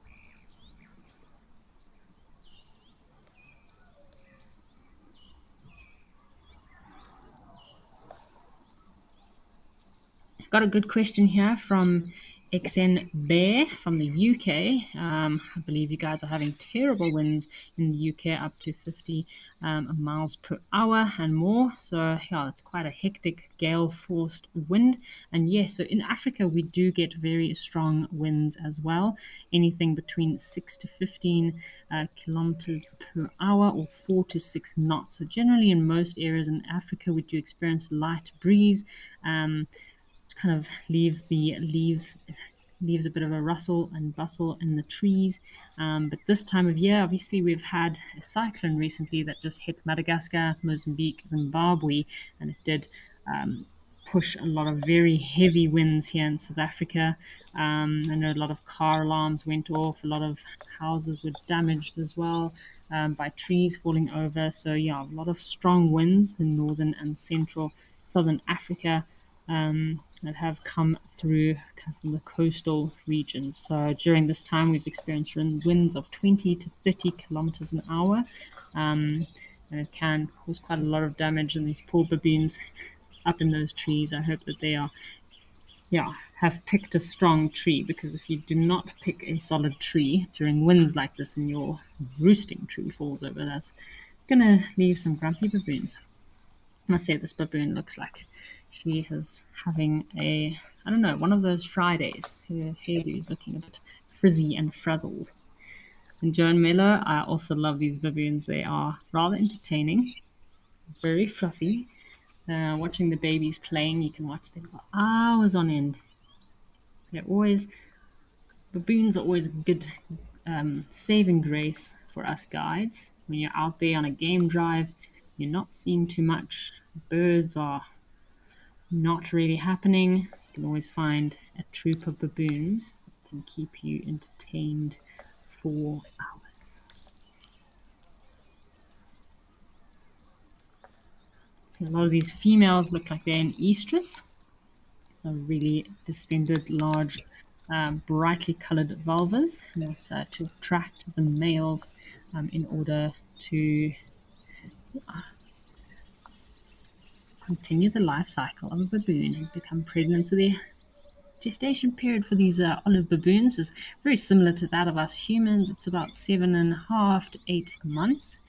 Got a good question here from XN Bear from the UK. I believe you guys are having terrible winds in the UK, up to 50 miles per hour and more. So, yeah, it's quite a hectic gale forced wind. And yes, so in Africa, we do get very strong winds as well, anything between 6 to 15 kilometers per hour or 4 to 6 knots. So, generally, in most areas in Africa, we do experience light breeze. Kind of leaves a bit of a rustle and bustle in the trees. But this time of year, obviously, we've had a cyclone recently that just hit Madagascar, Mozambique, Zimbabwe, and it did push a lot of very heavy winds here in South Africa. I know a lot of car alarms went off, a lot of houses were damaged as well by trees falling over. So, yeah, a lot of strong winds in northern and central southern Africa that have come through from the coastal regions. So during this time, we've experienced winds of 20 to 30 kilometers an hour, and it can cause quite a lot of damage. And these poor baboons up in those trees, I hope that they have picked a strong tree, because if you do not pick a solid tree during winds like this and your roosting tree falls over, that's gonna leave some grumpy baboons. I must say this baboon looks like she is having I don't know, one of those Fridays. Her hairdo is looking a bit frizzy and frazzled. And Joan Miller, I also love these baboons. They are rather entertaining, very fluffy. Watching the babies playing, you can watch them for hours on end. Baboons are always a good saving grace for us guides. When you're out there on a game drive, you're not seeing too much. Birds are not really happening. You can always find a troop of baboons that can keep you entertained for hours. So a lot of these females look like they're in estrus, a really distended, large, brightly colored vulvas. And that's to attract the males in order to continue the life cycle of a baboon and become pregnant. So they're gestation period for these olive baboons is very similar to that of us humans. It's about 7.5 to 8 months,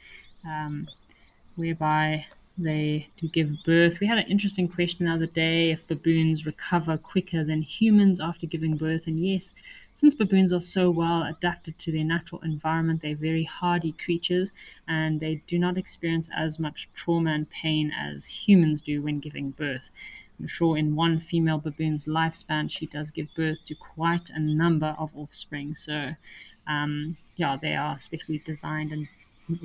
whereby they do give birth. We had an interesting question the other day if baboons recover quicker than humans after giving birth. And yes, since baboons are so well adapted to their natural environment, they're very hardy creatures and they do not experience as much trauma and pain as humans do when giving birth. I'm sure in one female baboon's lifespan, she does give birth to quite a number of offspring. So, yeah, they are specially designed in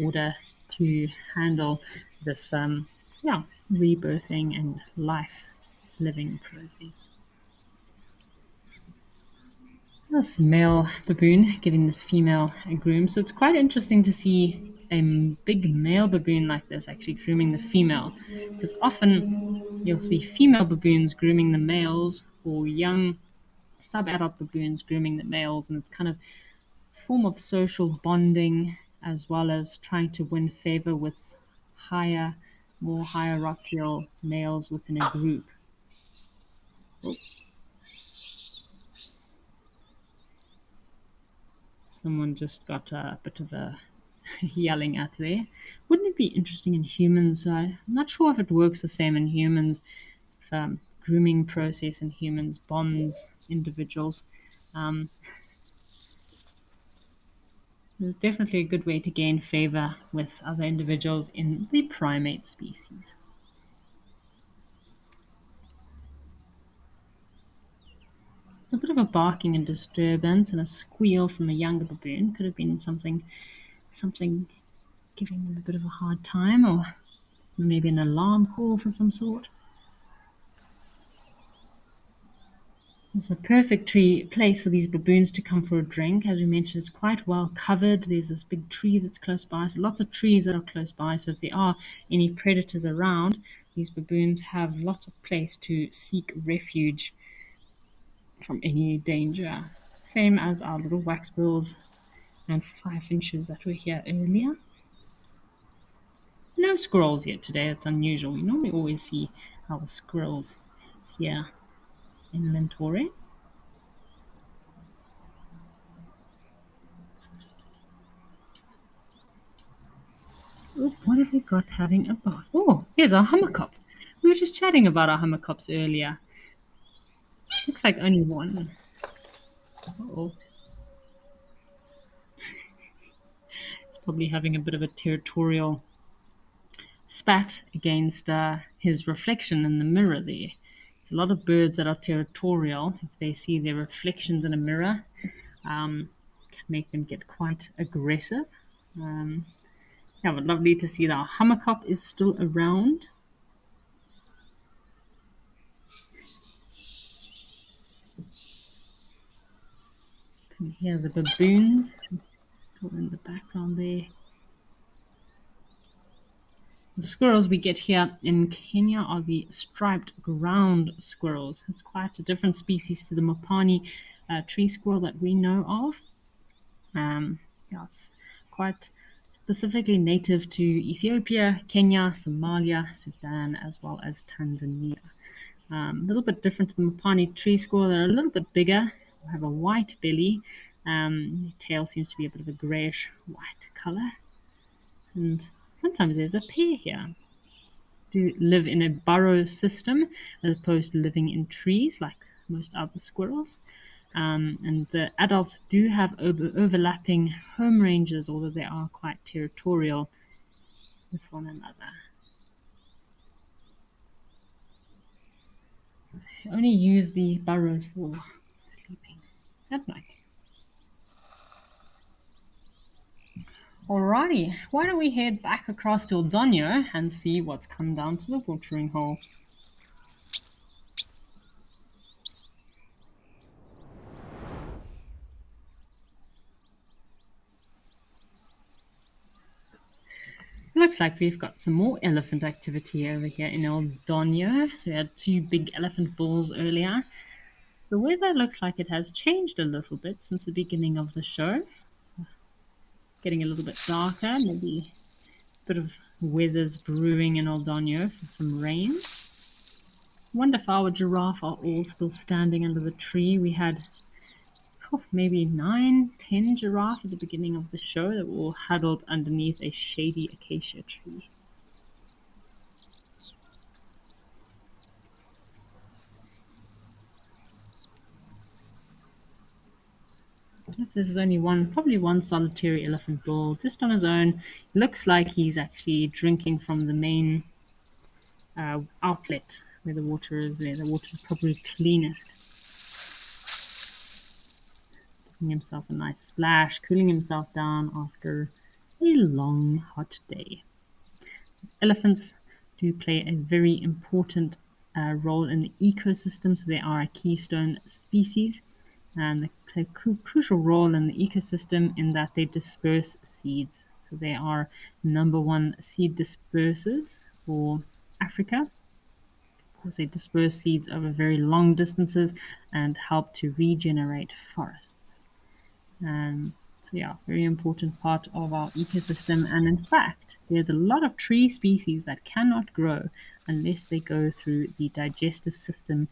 order to handle this, rebirthing and life living process. This male baboon giving this female a groom. So it's quite interesting to see a big male baboon like this actually grooming the female, because often you'll see female baboons grooming the males or young sub-adult baboons grooming the males, and it's kind of a form of social bonding as well as trying to win favor with more hierarchical males within a group. Oh. Someone just got a bit of a yelling at there. Wouldn't it be interesting in humans? I'm not sure if it works the same in humans. If, grooming process in humans bonds individuals. Definitely a good way to gain favor with other individuals in the primate species. There's a bit of a barking and disturbance and a squeal from a younger baboon. Could have been something giving them a bit of a hard time, or maybe an alarm call for some sort. It's a perfect place for these baboons to come for a drink. As we mentioned, it's quite well covered. There's this big tree that's close by, so lots of trees that are close by. So if there are any predators around, these baboons have lots of place to seek refuge from any danger. Same as our little waxbills and 5-inches that were here earlier. No squirrels yet today. It's unusual. We normally always see our squirrels here in Lentori. Oh, what have we got having a bath? Oh, here's our hummerkop. We were just chatting about our hummerkops earlier. Looks like only one. Uh-oh. It's probably having a bit of a territorial spat against his reflection in the mirror there. There's a lot of birds that are territorial. If they see their reflections in a mirror, can make them get quite aggressive. Yeah, but lovely to see that our hummerkop is still around. You can hear the baboons still in the background there. The squirrels we get here in Kenya are the striped ground squirrels. It's quite a different species to the Mopani tree squirrel that we know of. Yeah, it's quite specifically native to Ethiopia, Kenya, Somalia, Sudan, as well as Tanzania. A little bit different to the Mopani tree squirrel. They're a little bit bigger. They have a white belly. Tail seems to be a bit of a grayish white color. And sometimes there's a pair here. Do live in a burrow system as opposed to living in trees like most other squirrels. And the adults do have overlapping home ranges, although they are quite territorial with one another. They only use the burrows for sleeping at night. Alrighty, why don't we head back across to Eldonio and see what's come down to the watering hole. Looks like we've got some more elephant activity over here in Eldonio. So we had 2 big elephant bulls earlier. The weather looks like it has changed a little bit since the beginning of the show. It's getting a little bit darker, maybe a bit of weather's brewing in Eldonio for some rains. wonder if our giraffe are all still standing under the tree. We had maybe 9, 10 giraffe at the beginning of the show that were all huddled underneath a shady acacia tree. This is only probably one solitary elephant bull, just on his own. Looks like he's actually drinking from the main outlet where the water is, where the water is probably cleanest. Giving himself a nice splash, cooling himself down after a long, hot day. Elephants do play a very important role in the ecosystem, so they are a keystone species, and they play a crucial role in the ecosystem in that they disperse seeds. So they are number one seed dispersers for Africa. Of course, they disperse seeds over very long distances and help to regenerate forests. So yeah, very important part of our ecosystem. And in fact, there's a lot of tree species that cannot grow unless they go through the digestive system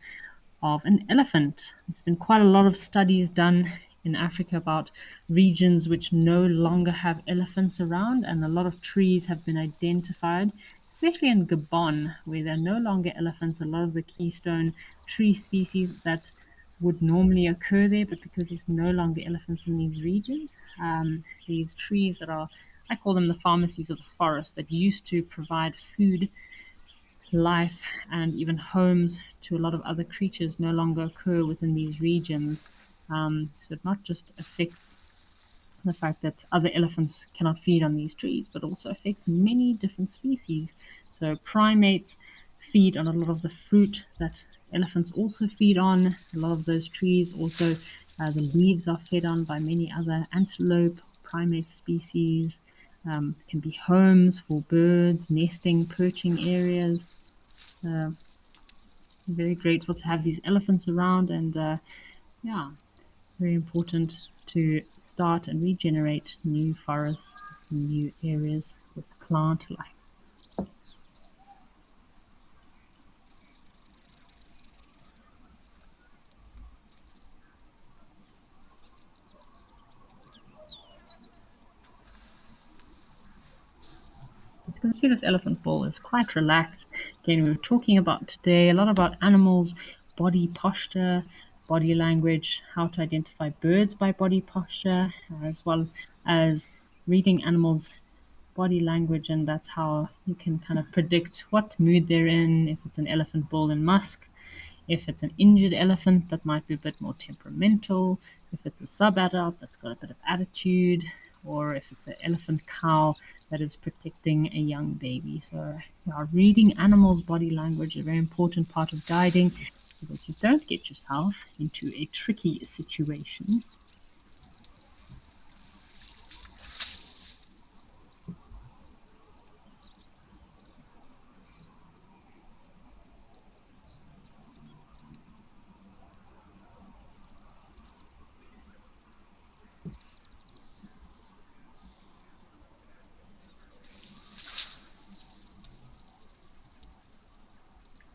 of an elephant. There's been quite a lot of studies done in Africa about regions which no longer have elephants around, and a lot of trees have been identified, especially in Gabon, where there are no longer elephants. A lot of the keystone tree species that would normally occur there, but because there's no longer elephants in these regions, these trees that are, I call them the pharmacies of the forest, that used to provide food, life, and even homes to a lot of other creatures no longer occur within these regions. So it not just affects the fact that other elephants cannot feed on these trees, but also affects many different species. So primates feed on a lot of the fruit that elephants also feed on. A lot of those trees also, the leaves are fed on by many other antelope, primate species. Can be homes for birds, nesting, perching areas. So I'm very grateful to have these elephants around, and yeah, very important to start and regenerate new forests, new areas with plant life. You can see this elephant bull is quite relaxed. Again, we were talking about today a lot about animals, body posture, body language, how to identify birds by body posture, as well as reading animals' body language, and that's how you can kind of predict what mood they're in. If it's an elephant bull in musk, if it's an injured elephant, that might be a bit more temperamental. If it's a sub-adult, that's got a bit of attitude. Or if it's an elephant cow that is protecting a young baby. So reading animals' body language is a very important part of guiding so that you don't get yourself into a tricky situation.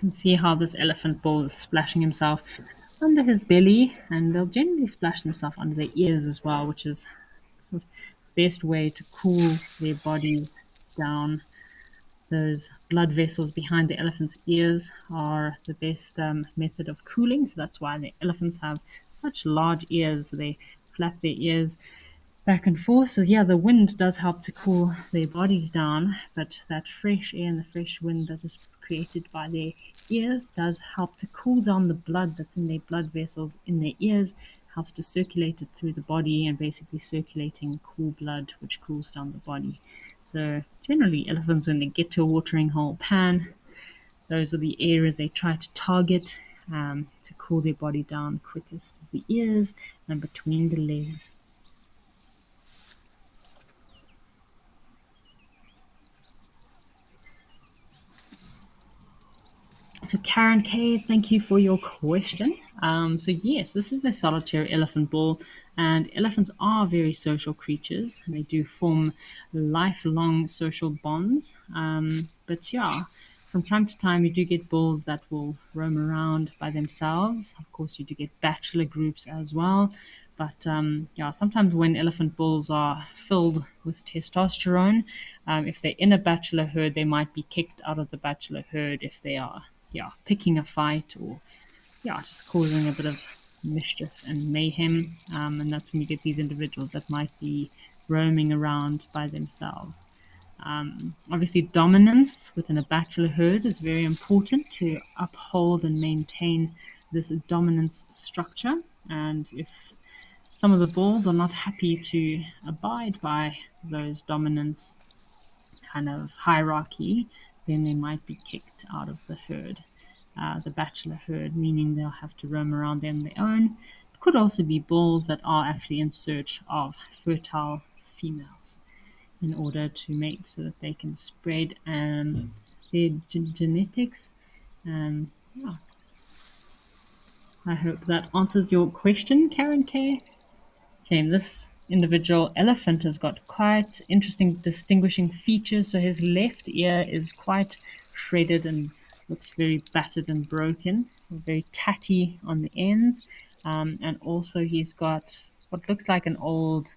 You can see how this elephant bull is splashing himself under his belly, and they'll generally splash themselves under their ears as well, which is the best way to cool their bodies down. Those blood vessels behind the elephant's ears are the best method of cooling, so that's why the elephants have such large ears. They flap their ears back and forth. So yeah, the wind does help to cool their bodies down, but that fresh air and the fresh wind that is created by their ears does help to cool down the blood that's in their blood vessels in their ears, helps to circulate it through the body, and basically circulating cool blood which cools down the body. So generally elephants, when they get to a watering hole pan, those are the areas they try to target to cool their body down quickest, is the ears and between the legs. So Karen K, thank you for your question. So yes, this is a solitary elephant bull, and elephants are very social creatures, and they do form lifelong social bonds. But yeah, from time to time, you do get bulls that will roam around by themselves. Of course, you do get bachelor groups as well. But yeah, sometimes when elephant bulls are filled with testosterone, if they're in a bachelor herd, they might be kicked out of the bachelor herd if they are, yeah, picking a fight or, yeah, just causing a bit of mischief and mayhem. And that's when you get these individuals that might be roaming around by themselves. Obviously, dominance within a bachelor herd is very important to uphold and maintain this dominance structure. And if some of the bulls are not happy to abide by those dominance kind of hierarchy, then they might be kicked out of the herd, the bachelor herd, meaning they'll have to roam around on their own. It could also be bulls that are actually in search of fertile females in order to mate so that they can spread their genetics. Yeah. I hope that answers your question, Karen K. Okay, this individual elephant has got quite interesting distinguishing features. So his left ear is quite shredded and looks very battered and broken, so very tatty on the ends. And also he's got what looks like an old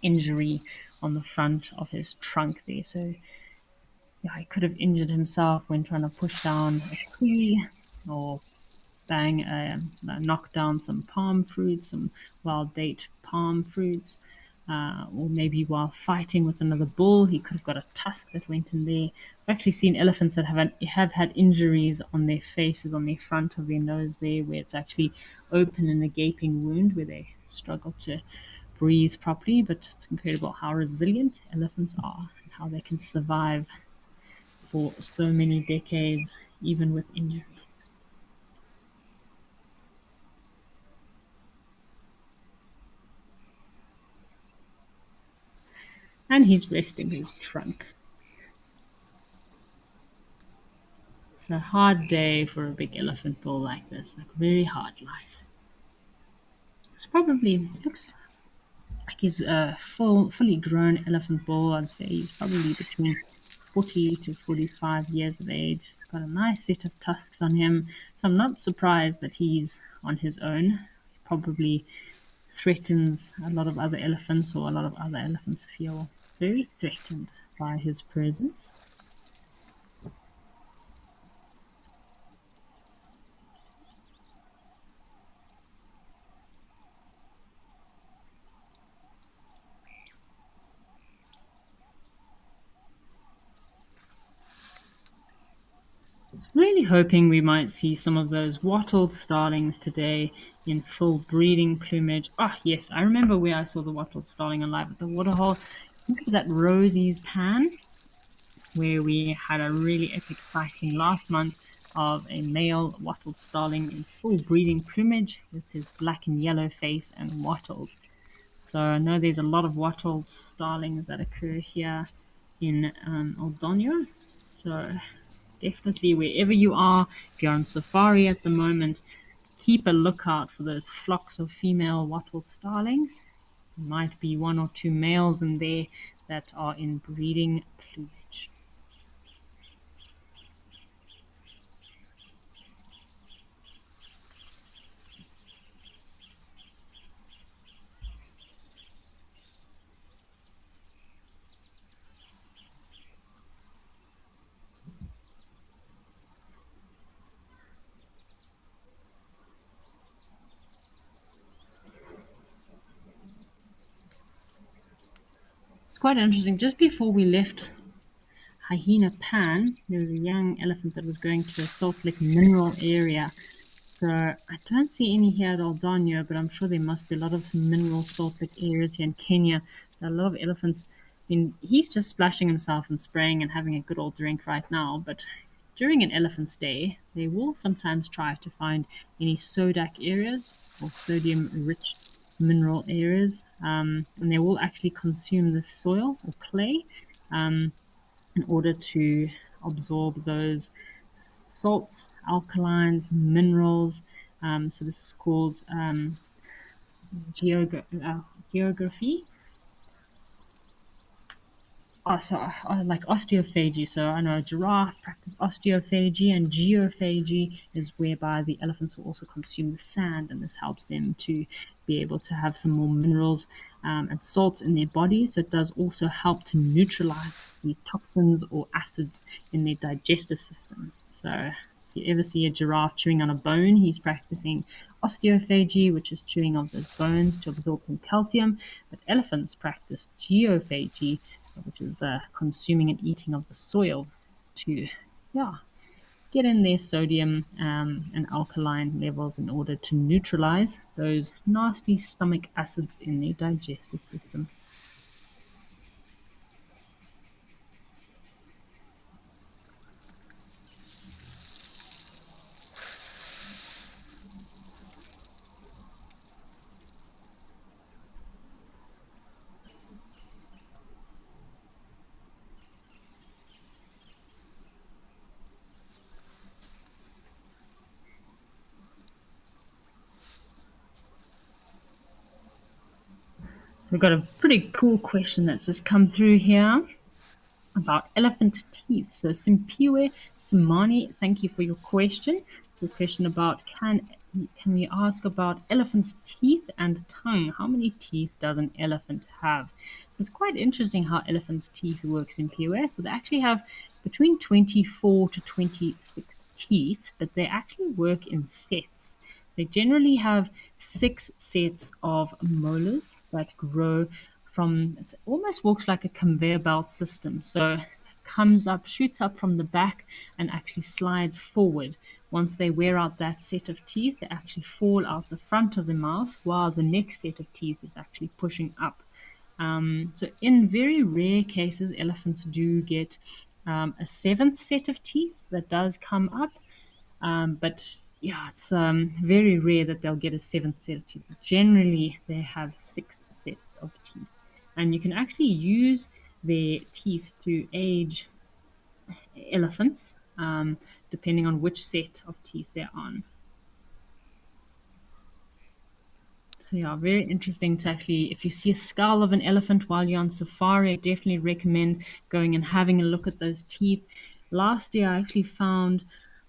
injury on the front of his trunk there. So yeah, he could have injured himself when trying to push down a tree or knock down some palm fruits, some wild date palm fruits, or maybe while fighting with another bull, he could have got a tusk that went in there. I've actually seen elephants that have had injuries on their faces, on their front of their nose there, where it's actually open in a gaping wound where they struggle to breathe properly. But it's incredible how resilient elephants are and how they can survive for so many decades, even with injuries. And he's resting his trunk. It's a hard day for a big elephant bull like this, like very hard life. It's probably looks like he's a fully grown elephant bull. I'd say he's probably between 40 to 45 years of age. He's got a nice set of tusks on him, so I'm not surprised that he's on his own. He probably threatens a lot of other elephants, or a lot of other elephants feel very threatened by his presence. Really hoping we might see some of those wattled starlings today in full breeding plumage. Ah, yes, I remember where I saw the wattled starling alive at the waterhole. I think it was at Rosie's Pan, where we had a really epic sighting last month of a male wattled starling in full breeding plumage with his black and yellow face and wattles. So I know there's a lot of wattled starlings that occur here in Aldonio. So definitely, wherever you are, if you're on safari at the moment, keep a lookout for those flocks of female wattled starlings. There might be one or two males in there that are in breeding plumage. It's quite interesting. Just before we left Hyena Pan, there was a young elephant that was going to a Salt Lake mineral area. So I don't see any here at Aldonio, but I'm sure there must be a lot of mineral salt lake areas here in Kenya. There are a lot of elephants. I mean, he's just splashing himself and spraying and having a good old drink right now. But during an elephant's day, they will sometimes try to find any sodak areas or sodium-rich mineral areas, and they will actually consume the soil or clay. In order to absorb those salts, alkalines, minerals. So this is called geography. like osteophagy. So I know giraffe practice osteophagy, and geophagy is whereby the elephants will also consume the sand, and this helps them to be able to have some more minerals and salts in their body. So it does also help to neutralize the toxins or acids in their digestive system. So if you ever see a giraffe chewing on a bone, he's practicing osteophagy, which is chewing of those bones to absorb some calcium. But elephants practice geophagy, which is consuming and eating of the soil to, yeah, get in their sodium and alkaline levels in order to neutralize those nasty stomach acids in their digestive system. So we've got a pretty cool question that's just come through here about elephant teeth. So Simpiwe Simani, thank you for your question. So a question about can we ask about elephant's teeth and tongue? How many teeth does an elephant have? So it's quite interesting how elephants' teeth works in Simpiwe. So they actually have between 24 to 26 teeth, but they actually work in sets. They generally have six sets of molars that grow from, it almost works like a conveyor belt system. So it comes up, shoots up from the back, and actually slides forward. Once they wear out that set of teeth, they actually fall out the front of the mouth, while the next set of teeth is actually pushing up. So, in very rare cases, elephants do get a seventh set of teeth that does come up. But yeah, it's very rare that they'll get a seventh set of teeth. Generally, they have six sets of teeth. And you can actually use their teeth to age elephants, depending on which set of teeth they're on. So yeah, very interesting to actually, if you see a skull of an elephant while you're on safari, I definitely recommend going and having a look at those teeth. Last year, I actually found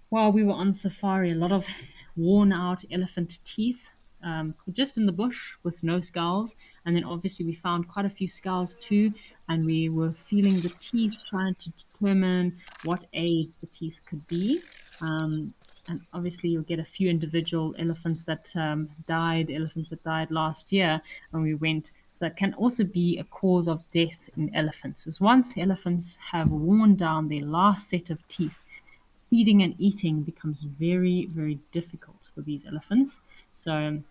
while we were on safari a lot of worn out elephant teeth, just in the bush with no skulls. And then obviously we found quite a few skulls too, and we were feeling the teeth, trying to determine what age the teeth could be. And obviously you'll get a few individual elephants that died last year, and we went. So that can also be a cause of death in elephants. As once elephants have worn down their last set of teeth, feeding and eating becomes very, very difficult for these elephants. So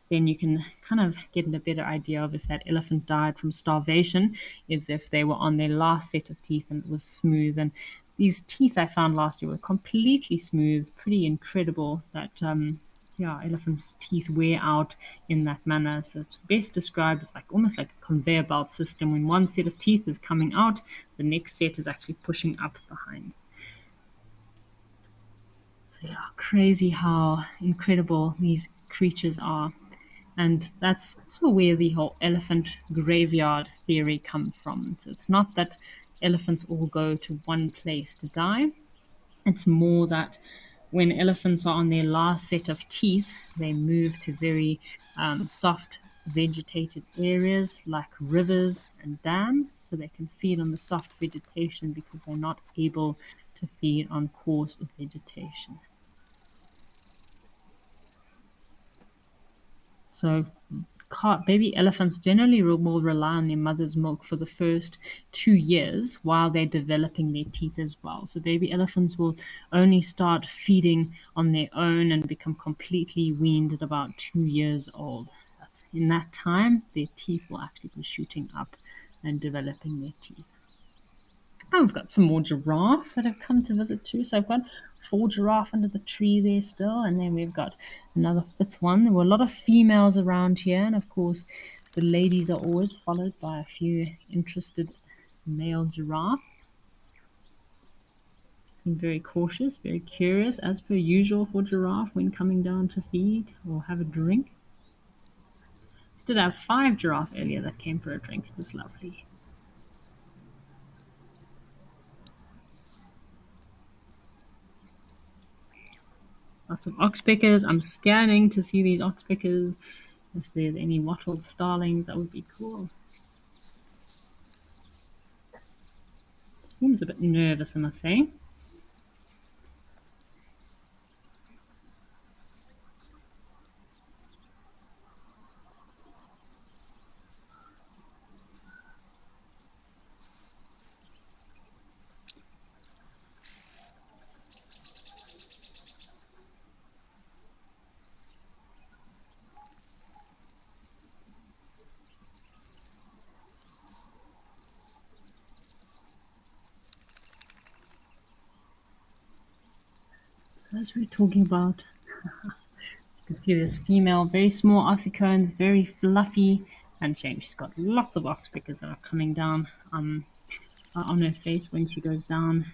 then you can kind of get a better idea of if that elephant died from starvation, is if they were on their last set of teeth and it was smooth. And these teeth I found last year were completely smooth, pretty incredible that yeah, elephants' teeth wear out in that manner. So it's best described as like almost like a conveyor belt system. When one set of teeth is coming out, the next set is actually pushing up behind. So yeah, crazy how incredible these creatures are. And that's also where the whole elephant graveyard theory comes from. So it's not that elephants all go to one place to die. It's more that when elephants are on their last set of teeth, they move to very soft vegetated areas like rivers and dams so they can feed on the soft vegetation because they're not able to feed on coarse vegetation. So baby elephants generally will rely on their mother's milk for the first 2 years while they're developing their teeth as well. So baby elephants will only start feeding on their own and become completely weaned at about 2 years old. In that time, their teeth will actually be shooting up and developing their teeth. Oh, we've got some more giraffe that have come to visit too. So I've got 4 giraffe under the tree there still, and then we've got another fifth one. There were a lot of females around here, and of course, the ladies are always followed by a few interested male giraffe. Seem very cautious, very curious, as per usual for giraffe when coming down to feed or have a drink. I did have 5 giraffe earlier that came for a drink. It was lovely. Lots of oxpeckers. I'm scanning to see these oxpeckers. If there's any wattled starlings, that would be cool. Seems a bit nervous, I must say. So as we're talking about, you can see this female, very small ossicones, very fluffy, and she's got lots of oxpeckers that are coming down on her face when she goes down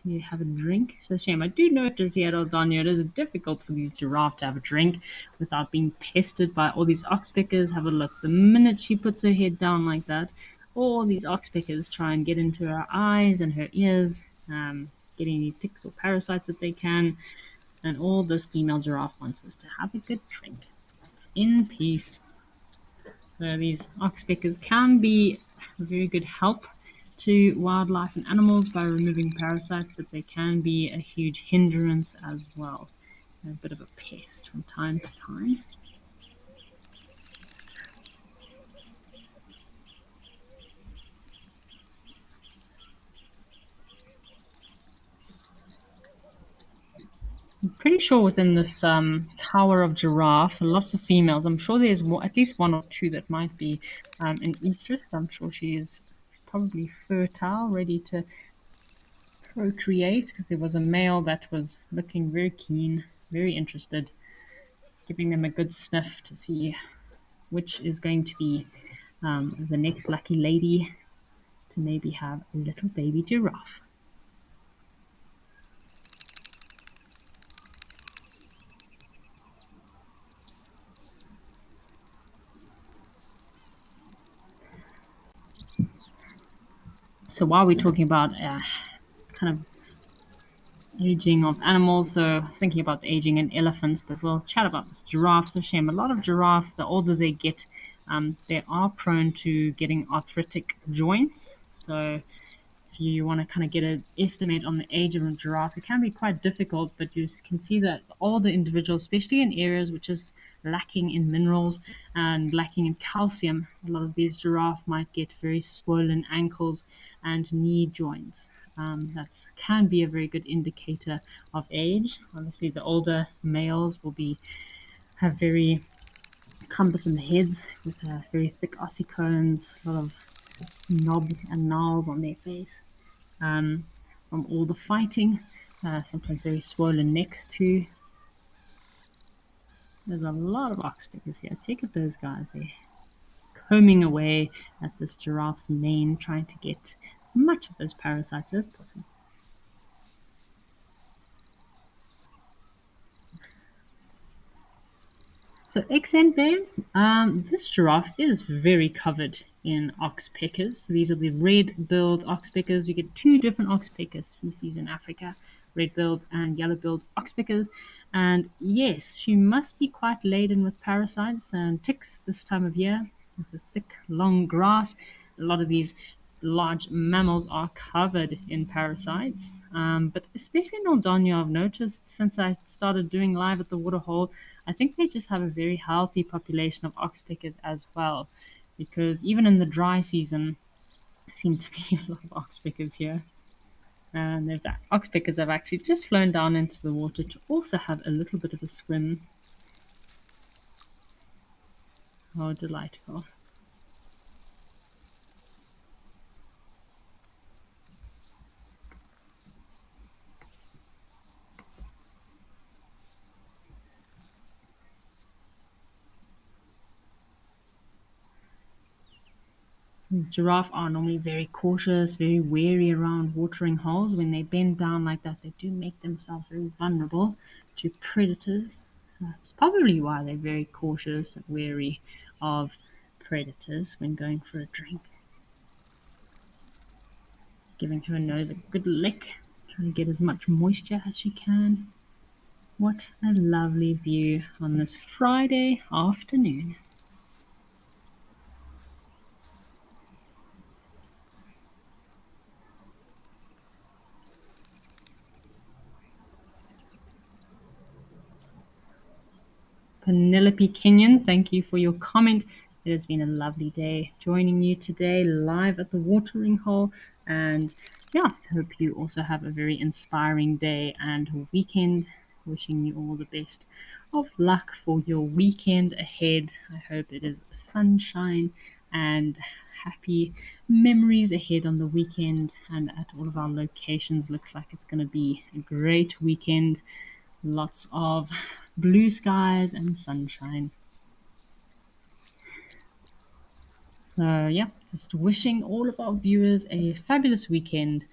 to have a drink. So shame. I do notice here, Danya, it is difficult for these giraffe to have a drink without being pestered by all these oxpeckers. Have a look. The minute she puts her head down like that, all these oxpeckers try and get into her eyes and her ears, getting any ticks or parasites that they can. And all this female giraffe wants is to have a good drink in peace. So these oxpeckers can be a very good help to wildlife and animals by removing parasites, but they can be a huge hindrance as well. A bit of a pest from time to time. I'm pretty sure within this tower of giraffe, lots of females. I'm sure there's at least one or two that might be an estrus. I'm sure she is probably fertile, ready to procreate, because there was a male that was looking very keen, very interested, giving them a good sniff to see which is going to be the next lucky lady to maybe have a little baby giraffe. So while we're talking about kind of aging of animals, so I was thinking about the aging in elephants, but we'll chat about this giraffe. So shame, a lot of giraffe, the older they get, they are prone to getting arthritic joints. So if you want to kind of get an estimate on the age of a giraffe, it can be quite difficult, but you can see that older individuals, especially in areas which is lacking in minerals and lacking in calcium, a lot of these giraffe might get very swollen ankles and knee joints. That can be a very good indicator of age. Obviously, the older males will have very cumbersome heads with very thick ossicones, a lot of knobs and gnarls on their face um, from all the fighting. Sometimes very swollen necks too. There's a lot of oxpeckers here. Check out those guys. They're combing away at this giraffe's mane, trying to get as much of those parasites as possible. So excellent there. This giraffe is very covered in oxpeckers. These are the red-billed oxpeckers. We get two different oxpecker species in Africa, red-billed and yellow-billed oxpeckers. And yes, she must be quite laden with parasites and ticks this time of year with the thick, long grass. A lot of these large mammals are covered in parasites. But especially in Aldania, I've noticed since I started doing live at the waterhole, I think they just have a very healthy population of oxpeckers as well. Because even in the dry season, there seem to be a lot of oxpeckers here. And the oxpeckers have actually just flown down into the water to also have a little bit of a swim. Oh, delightful. Giraffe are normally very cautious, very wary around watering holes. When they bend down like that, they do make themselves very vulnerable to predators. So that's probably why they're very cautious and wary of predators when going for a drink. Giving her nose a good lick, trying to get as much moisture as she can. What a lovely view on this Friday afternoon. Penelope Kenyon, thank you for your comment. It has been a lovely day joining you today live at the watering hole. And yeah, I hope you also have a very inspiring day and weekend. Wishing you all the best of luck for your weekend ahead. I hope it is sunshine and happy memories ahead on the weekend and at all of our locations. Looks like it's going to be a great weekend. Lots of blue skies and sunshine. So, yeah, just wishing all of our viewers a fabulous weekend.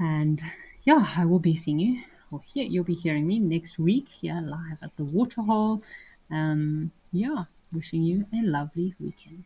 And yeah, I will be seeing you, or here you'll be hearing me next week here live at the waterhole. Yeah, wishing you a lovely weekend.